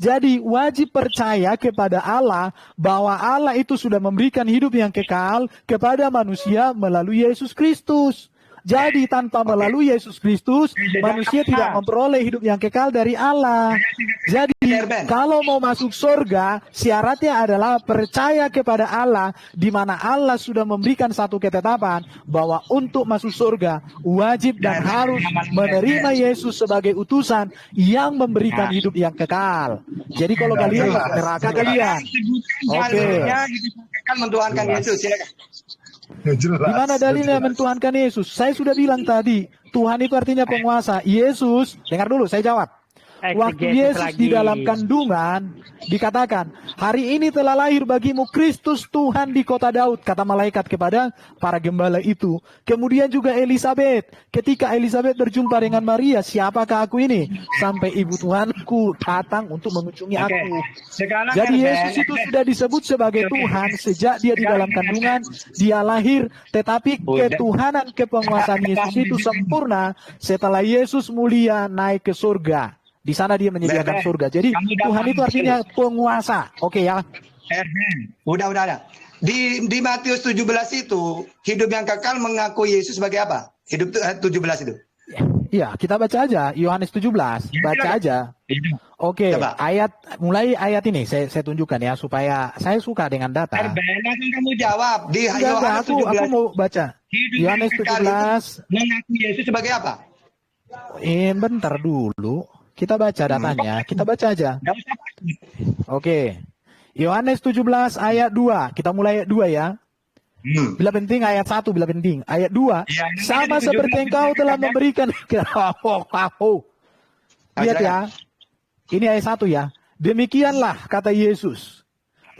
Jadi wajib percaya kepada Allah bahwa Allah itu sudah memberikan hidup yang kekal kepada manusia melalui Yesus Kristus. Jadi tanpa melalui Yesus Kristus, manusia tidak memperoleh hidup yang kekal dari Allah. Jadi kalau mau masuk surga, syaratnya adalah percaya kepada Allah, di mana Allah sudah memberikan satu ketetapan bahwa untuk masuk surga wajib dan harus menerima Yesus sebagai utusan yang memberikan hidup yang kekal. Jadi kalau kalian neraka kalian. Oke. Kan mentuhankan Yesus, silakan. Di mana dalilnya mentuhankan Yesus? Saya sudah bilang tadi, Tuhan itu artinya penguasa. Yesus, dengar dulu, saya jawab. Waktu Yesus di dalam kandungan, dikatakan, hari ini telah lahir bagimu Kristus Tuhan di kota Daud, kata malaikat kepada para gembala itu. Kemudian juga Elisabet, ketika Elisabet berjumpa dengan Maria, siapakah aku ini? Sampai ibu Tuhanku datang untuk mengunjungi aku. Jadi Yesus itu sudah disebut sebagai Tuhan sejak dia di dalam kandungan, dia lahir, tetapi ketuhanan kepenguasaan Yesus itu sempurna setelah Yesus mulia naik ke surga. Di sana dia menyediakan surga. Jadi Tuhan itu artinya penguasa. Oke ya. Udah. Di Matius 17 itu, hidup yang kekal mengaku Yesus sebagai apa? Hidup 17 itu. Iya, kita baca aja Yohanes 17. Baca aja. Oke, mulai ayat ini saya tunjukkan ya supaya saya suka dengan data. Langsung kamu jawab di Yohanes 17. Aku mau baca. Yohanes 17 mengaku Yesus sebagai apa? Bentar dulu. Kita baca datanya, kita baca aja. Oke. Yohanes 17 ayat 2. Kita mulai ayat 2 ya. Bila penting ayat 1, bila penting. Ayat 2. Sama seperti engkau telah memberikan. Lihat ya. Ini ayat 1 ya. Demikianlah kata Yesus.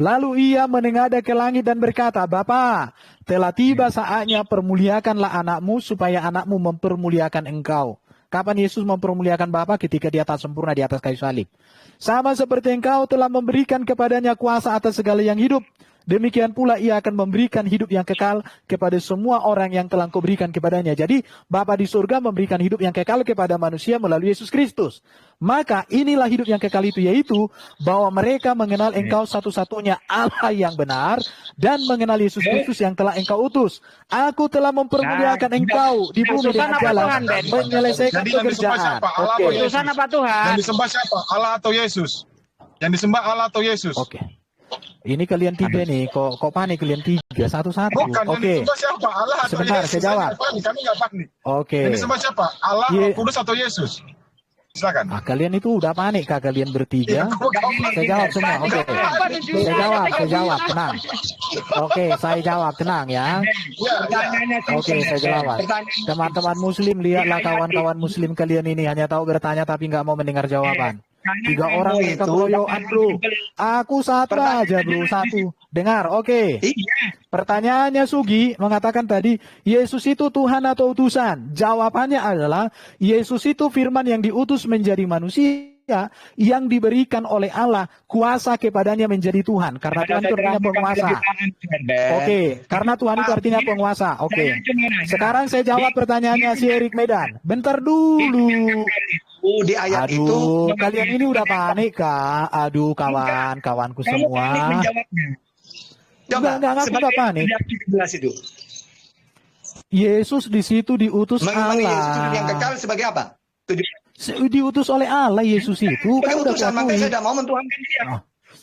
Lalu ia menengadah ke langit dan berkata, Bapa, telah tiba saatnya permuliakanlah anakmu supaya anakmu mempermuliakan engkau. Kapan Yesus mempermuliakan Bapa? Ketika dia tak sempurna di atas kayu salib. Sama seperti engkau telah memberikan kepadanya kuasa atas segala yang hidup. Demikian pula ia akan memberikan hidup yang kekal kepada semua orang yang telah kau berikan kepadanya. Jadi Bapa di surga memberikan hidup yang kekal kepada manusia melalui Yesus Kristus. Maka inilah hidup yang kekal itu, yaitu bahwa mereka mengenal engkau satu-satunya Allah yang benar dan mengenal Yesus Kristus yang telah engkau utus. Aku telah mempermuliakan engkau di bumi dengan jalan menyelesaikan pekerjaan. Utusan apa Tuhan? Yang disembah siapa? Allah atau Yesus? Yang disembah Allah atau Yesus? Oke. Ini kalian tiga nih, kok panik kalian tiga satu-satu. Oke. Siapa? Allah atau sebentar, Yesus? saya jawab. Kami nggak panik. Oke. Yang disembah siapa? Allah, Roh Kudus atau Yesus? Silakan. Kalian itu udah panik kah kalian bertiga? Saya jawab semua. Oke. Saya jawab, tenang. Oke, saya jawab, tenang ya. Oke, saya jawab. Teman-teman Muslim, lihatlah kawan-kawan Muslim kalian ini hanya tahu bertanya tapi nggak mau mendengar jawaban. 3 orang mereka keroyokan bro. Aku satu aja bro, satu. Dengar, oke. Pertanyaannya Sugi mengatakan tadi, Yesus itu Tuhan atau utusan? Jawabannya adalah, Yesus itu firman yang diutus menjadi manusia, yang diberikan oleh Allah kuasa kepadanya menjadi Tuhan. Karena Tuhan itu artinya penguasa. Oke, karena Tuhan itu artinya penguasa. Oke. Sekarang saya jawab pertanyaannya si Erik Medan. Bentar dulu. Di ayat itu kalian ini udah panik kak? Aduh kawanku semua. Enggak, aku udah panik. Yesus di situ diutus Allah. Yesus yang kekal sebagai apa? Diutus oleh Allah Yesus itu kan udah makanya saya tidak mau mentuhankan dia.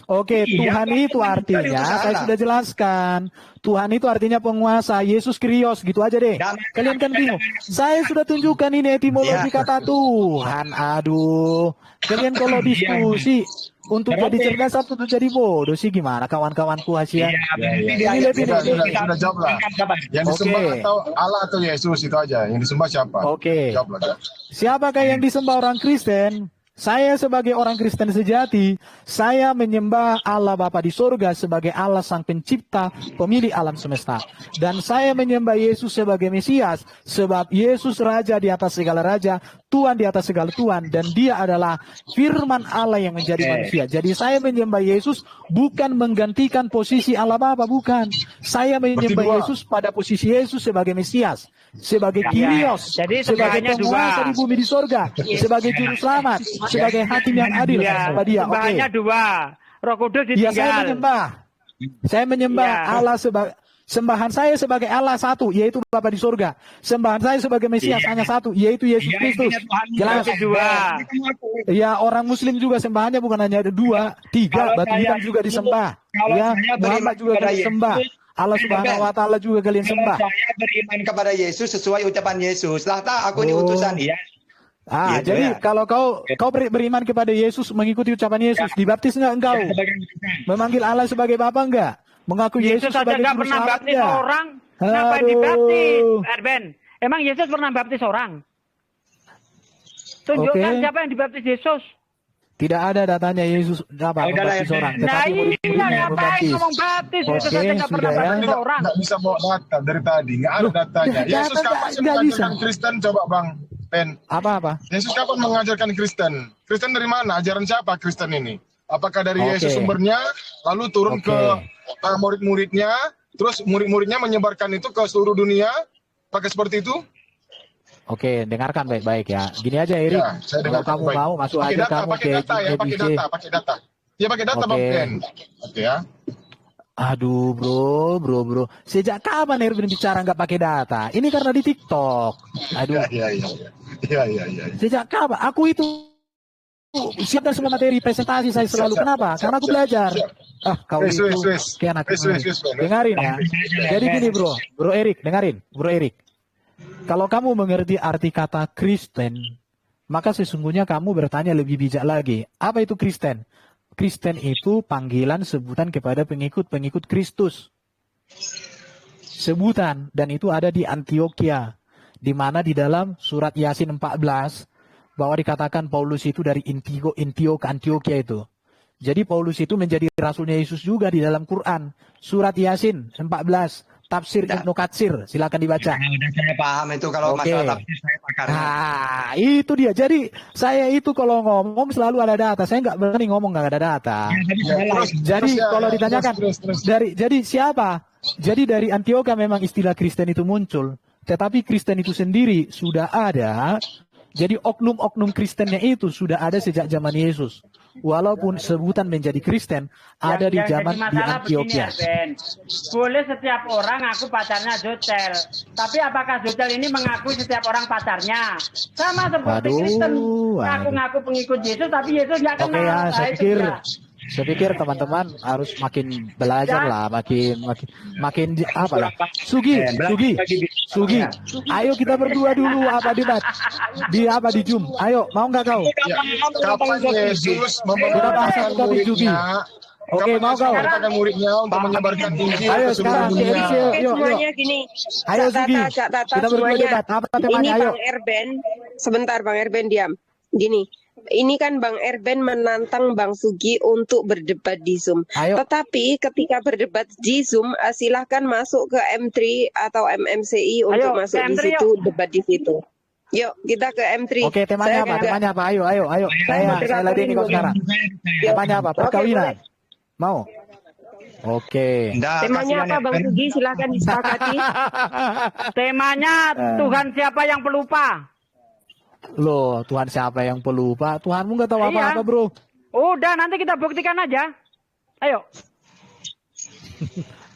Oke, Tuhan itu artinya, saya sudah jelaskan. Tuhan itu artinya penguasa, Yesus Krios, gitu aja deh. Kalian kan bingung. Saya sudah tunjukkan ini etimologi kata Tuhan. Aduh, kalian kalau diskusi, untuk jadi cerdas atau untuk jadi bodoh sih gimana kawan-kawanku Hasian? Sudah jawab lah. Yang disembah atau Allah atau Yesus itu aja. Yang disembah siapa? Oke. Jawablah. Siapakah yang disembah orang Kristen? Saya sebagai orang Kristen sejati, saya menyembah Allah Bapa di surga sebagai Allah Sang Pencipta, pemilik alam semesta. Dan saya menyembah Yesus sebagai Mesias, sebab Yesus Raja di atas segala Raja, Tuhan di atas segala Tuhan, dan Dia adalah firman Allah yang menjadi manusia. Jadi saya menyembah Yesus bukan menggantikan posisi Allah Bapa, bukan. Saya menyembah Yesus pada posisi Yesus sebagai Mesias, sebagai Kyrios, sebagai penguasa di bumi di surga, sebagai juru selamat, sebagai hakim yang adil kepada Dia. Sembahannya dua. Roh Kudus ditinggal. Ya, saya menyembah Allah sebagai sembahan saya sebagai Allah satu, yaitu Bapa di surga. Sembahan saya sebagai Mesias hanya satu, yaitu Yesus Kristus. Jelas dua. Ya, orang Muslim juga sembahannya bukan hanya ada 2, 3. Batu hitam juga disembah. Ya, Muhammad juga disembah. Allah Subhanahu wa Ta'ala juga kalian sembah. Saya beriman kepada Yesus sesuai ucapan Yesus. Lah tak, aku ini utusan ya. Gitu jadi kalau kau beriman kepada Yesus, mengikuti ucapan Yesus, dibaptis enggak engkau? Memanggil Allah sebagai Bapa enggak? Mengaku Yesus sebagai juru selamat enggak? Orang, kenapa dibaptis? Erben, emang Yesus pernah baptis orang? Tunjukkan siapa yang dibaptis Yesus. Tidak ada datanya Yesus membaptis orang. Nah iya, ngapain ngomong baptis? Yesus saja nggak pernah baptis orang. Nggak bisa bawa data dari tadi, nggak ada datanya. Yesus kapan mengajarkan Kristen? Coba Bang Pen. Apa? Yesus kapan mengajarkan Kristen? Kristen dari mana? Ajaran siapa Kristen ini? Apakah dari Yesus sumbernya, lalu turun ke murid-muridnya, terus murid-muridnya menyebarkan itu ke seluruh dunia? Pakai seperti itu? Oke, dengarkan baik-baik ya. Gini aja Erik, kalau kamu mau masuk aja kamu ke pakai data. Ya pakai data Bang Pen. Oke ya. Aduh bro. Sejak kapan Erwin bicara nggak pakai data? Ini karena di TikTok. Aduh. Iya. Sejak kapan? Aku itu siapkan semua materi presentasi saya selalu. Kenapa? Karena aku belajar. Kau itu kayak anak. Dengarin ya. Jadi gini bro Erik, dengarin, bro Erik. Kalau kamu mengerti arti kata Kristen, maka sesungguhnya kamu bertanya lebih bijak lagi. Apa itu Kristen? Kristen itu panggilan sebutan kepada pengikut-pengikut Kristus. Sebutan, dan itu ada di Antioquia. Di mana di dalam surat Yasin 14, bahwa dikatakan Paulus itu dari Intio ke Antioquia itu. Jadi Paulus itu menjadi rasulnya Yesus juga di dalam Quran. Surat Yasin 14. Tafsir Ibnu Katsir, silakan dibaca. Udah saya paham itu kalau masalah tafsir saya pakarnya. Nah, itu dia. Jadi saya itu kalau ngomong selalu ada data. Saya nggak berani ngomong nggak ada data. Jadi kalau ditanyakan jadi siapa? Jadi dari Antioquia memang istilah Kristen itu muncul. Tetapi Kristen itu sendiri sudah ada. Jadi oknum-oknum Kristennya itu sudah ada sejak zaman Yesus. Walaupun sebutan menjadi Kristen ada di zaman di Antioquia. Boleh setiap orang ngaku pacarnya Zotel, tapi apakah Zotel ini mengakui setiap orang pacarnya? Sama seperti Kristen ngaku-ngaku pengikut Yesus, tapi Yesus nggak kenal. Oke ya, saya pikir teman-teman harus makin belajar lah, makin apa lah. Sugi. Ayo kita berdua dulu debat di Zoom. Ayo, mau nggak kau? Kapan Yesus memberitakan muridnya? Oke, mau kau? Memberitakan muridnya untuk menyebarkan Injil ayo ke seluruh dunia. Semuanya gini. Ayo Sugi. Kita berdua debat. Apa temanya? Ini Ayo. Bang Erben. Sebentar Bang Erben diam. Gini. Ini kan Bang Erben menantang Bang Sugi untuk berdebat di Zoom. Ayo. Tetapi ketika berdebat di Zoom, silahkan masuk ke M3 atau MMCI untuk masuk di situ, debat di situ. Yuk, kita ke M3. Oke, temanya apa? Temanya apa? Ayo. Saya ladeni kau sekarang. Temanya apa? Perkawinan. Mau? Oke. Temanya apa Bang Sugi? Silahkan disepakati. Temanya Tuhan siapa yang pelupa? Loh, Tuhan siapa yang pelupa? Tuhanmu nggak tahu apa-apa, bro. Udah, nanti kita buktikan aja. Ayo.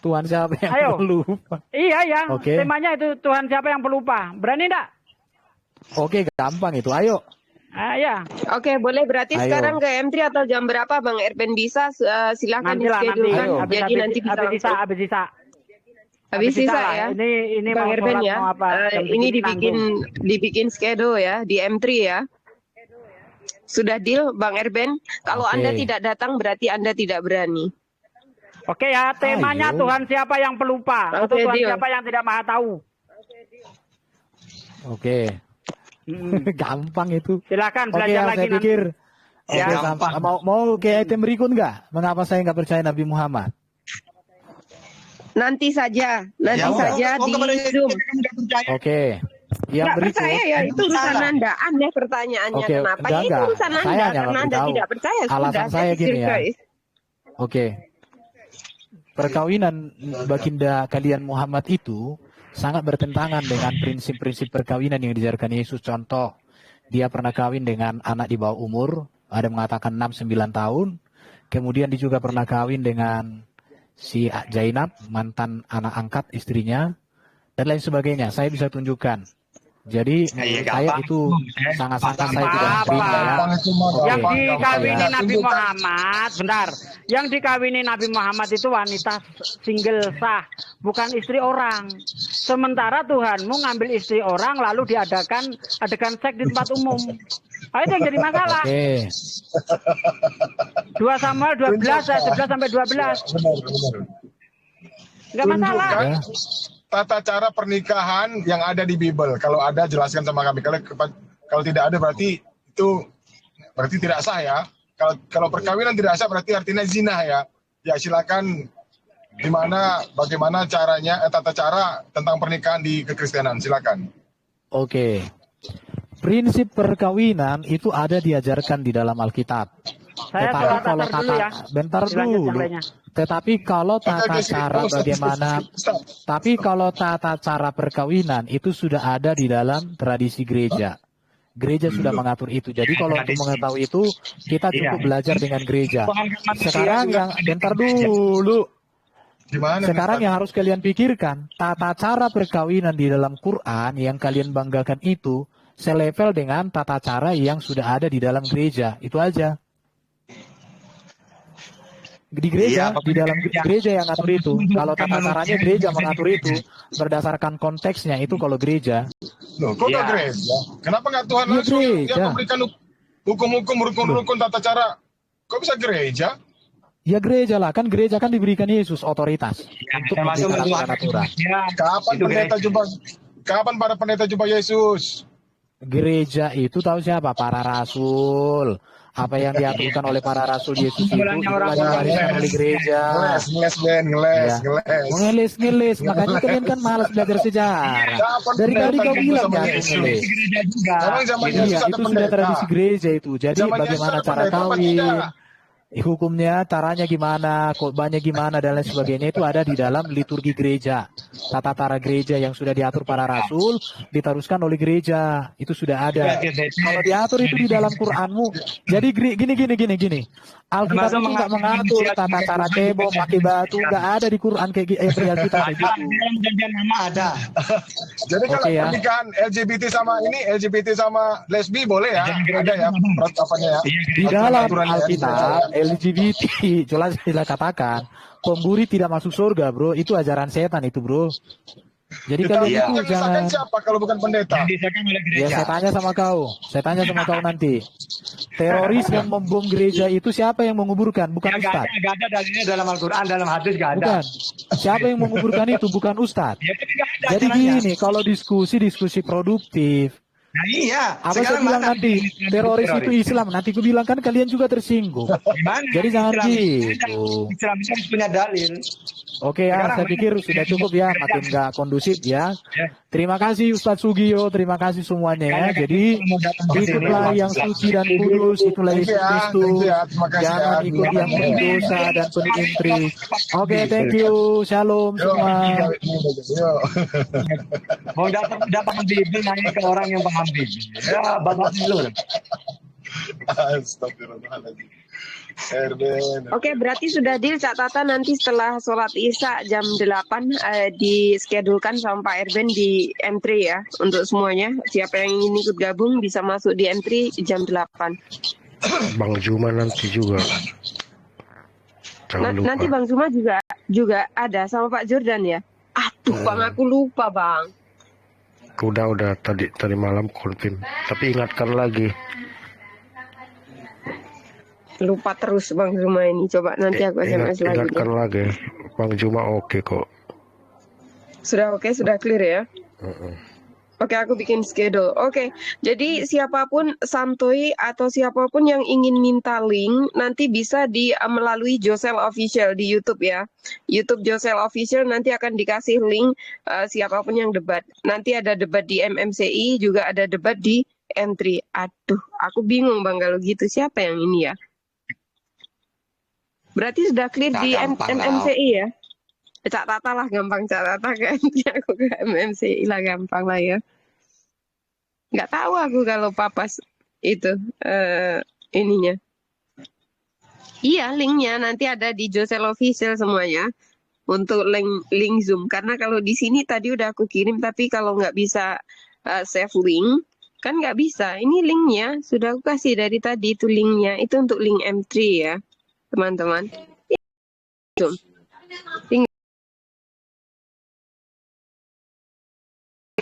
Tuhan siapa yang pelupa? Iya. Temanya itu Tuhan siapa yang pelupa. Berani enggak? Oke, gampang itu. Ayo. Ya. Oke, boleh. Berarti sekarang ke M3 atau jam berapa Bang Erben bisa? Silakan di-schedulekan. Jadi nanti bisa Habis sisa ya. Ini Bang Erben ya. Ini dibikin schedule ya di M3 ya. Sudah deal, Bang Erben. Kalau Anda tidak datang berarti Anda tidak berani. Oke ya, temanya Tuhan siapa yang pelupa, atau Tuhan siapa yang tidak maha tahu. Oke. Gampang itu. Silakan belajar lagi saya pikir. Ya. Mau ke item berikut nggak? Mengapa saya nggak percaya Nabi Muhammad? Nanti saja di Zoom. Oke. Yang berikut. Percaya ya, itu urusan Anda. Anda pertanyaannya kenapa? Ya itu urusan Anda. Karena Anda tidak percaya. Alasan saya gini ya. Oke. Perkawinan baginda kalian Muhammad itu sangat bertentangan dengan prinsip-prinsip perkawinan yang diajarkan Yesus. Contoh, dia pernah kawin dengan anak di bawah umur, ada mengatakan 6-9 tahun. Kemudian dia juga pernah kawin dengan si Zainab, mantan anak angkat istrinya, dan lain sebagainya. Saya bisa tunjukkan. Jadi saya itu sangat-sangat saya tidak terima ya. Yang dikawini Nabi Muhammad, bentar. Yang dikawini Nabi Muhammad itu wanita single sah, bukan istri orang. Sementara Tuhanmu ngambil istri orang lalu diadakan adegan seks di tempat umum. Itu yang jadi masalah. 2 Samuel 12 sampai 12. Enggak masalah. Tata cara pernikahan yang ada di Bible. Kalau ada jelaskan sama kami. Kalau tidak ada berarti tidak sah ya. Kalau perkawinan tidak sah berarti artinya zina ya. Ya silakan bagaimana caranya tata cara tentang pernikahan di kekristenan, silakan. Oke. Prinsip perkawinan itu ada diajarkan di dalam Alkitab. Tetapi kalau tata cara bagaimana, tata cara perkawinan itu sudah ada di dalam tradisi gereja. Gereja sudah mengatur itu. Jadi kalau untuk mengetahui itu kita cukup belajar dengan gereja. Sekarang yang harus kalian pikirkan, tata cara perkawinan di dalam Quran yang kalian banggakan itu selevel dengan tata cara yang sudah ada di dalam gereja. Itu aja. Di gereja, di dalam gereja yang ngatur itu. Kalau tata caranya gereja mengatur itu berdasarkan konteksnya itu kalau gereja. Loh, kok nggak gereja? Kenapa nggak Tuhan langsung yang memberikan hukum-hukum, rukun-rukun tata cara? Kok bisa gereja? Ya gereja lah, kan gereja kan diberikan Yesus otoritas untuk memberikan aturan. Kapan para pendeta jumpa Yesus? Gereja itu tahu siapa? Para rasul. Apa yang diaturkan oleh para rasul Yesus itu diwariskan oleh gereja. Ngeles. Makanya kalian kan malas belajar sejarah. Dari tadi kau bilang ya ngeles. Iya, itu sudah tradisi gereja itu. Jadi bagaimana cara kawin, hukumnya, caranya gimana, khotbahnya gimana, dan lain sebagainya itu ada di dalam liturgi gereja. Tata cara gereja yang sudah diatur para rasul, diteruskan oleh gereja. Itu sudah ada. Kalau diatur itu di dalam Quranmu. Jadi gini. Alkitab itu nggak mengatur tata cara cebok, pakai batu. Nggak ada di Quran kayak gitu. Alkitab kayak gitu. Ada. Jadi kalau pernikahan LGBT sama lesbi boleh ya? Ada ya peratapannya ya? Di dalam Alkitab LGBT jelas katakan pemburi tidak masuk surga, bro. Itu ajaran setan itu, bro. Jadi kalian itu jangan. Siapa kalau bukan pendeta? Ya saya tanya sama kau nanti. Teroris yang membom gereja itu siapa yang menguburkan? Bukan Ustaz. Gak ada dalilnya dalam Al-Quran, dalam hadis gak ada. Bukan. Siapa yang menguburkan itu? Bukan Ustaz. Jadi gini, kalau diskusi produktif. Nah iya. Apa saya bilang nanti teroris itu Islam, nanti ku bilang kan kalian juga tersinggung. Gimana? Jadi jangan gitu. Islam itu harus punya dalil. Oke ya, saya pikir sudah cukup ya, makin nggak kondusif ya. Terima kasih Ustadz Sugio, terima kasih semuanya ya. Jadi ikutlah yang suci dan kudus, itulah Yesus Kristus. Jangan ikut yang penuh dosa dan penuh intrik. Oke, thank you, shalom semua. Mau dapat Bible nanya ke orang yang paham Bible. Ya, bapak dulu. Astagfirullahaladzim. Oke, berarti sudah deal catatan nanti setelah sholat Isya jam 8 diskedulkan sama Pak Erben di M3 ya untuk semuanya. Siapa yang ingin ikut gabung bisa masuk di M3 jam 8. Bang Zuma nanti juga. Nanti Bang Zuma juga ada sama Pak Jordan ya. Bang aku lupa Bang. Udah tadi malam konfirm. Tapi ingatkan lagi. Lupa terus Bang Zuma ini. Coba nanti aku SMS lagi. Ingatkan lagi. Bang Juma oke kok. Sudah oke, sudah clear ya? Oke, aku bikin schedule. Oke, jadi siapapun santuy atau siapapun yang ingin minta link nanti bisa melalui Josel Official di YouTube ya. YouTube Josel Official nanti akan dikasih link siapapun yang debat. Nanti ada debat di MMCI, juga ada debat di M3. Aduh, aku bingung Bang kalau gitu. Siapa yang ini ya? Berarti sudah clear di MMCI ya? Cak Tata lah gampang, Cak Tata kan. Aku ke MMCI lah gampang lah ya. Nggak tahu aku kalau papas itu ininya. Iya, linknya nanti ada di Josel Official semuanya untuk link Zoom. Karena kalau di sini tadi udah aku kirim, tapi kalau nggak bisa save link, kan nggak bisa. Ini linknya sudah aku kasih dari tadi itu linknya. Itu untuk link M3 ya, teman-teman. Zoom.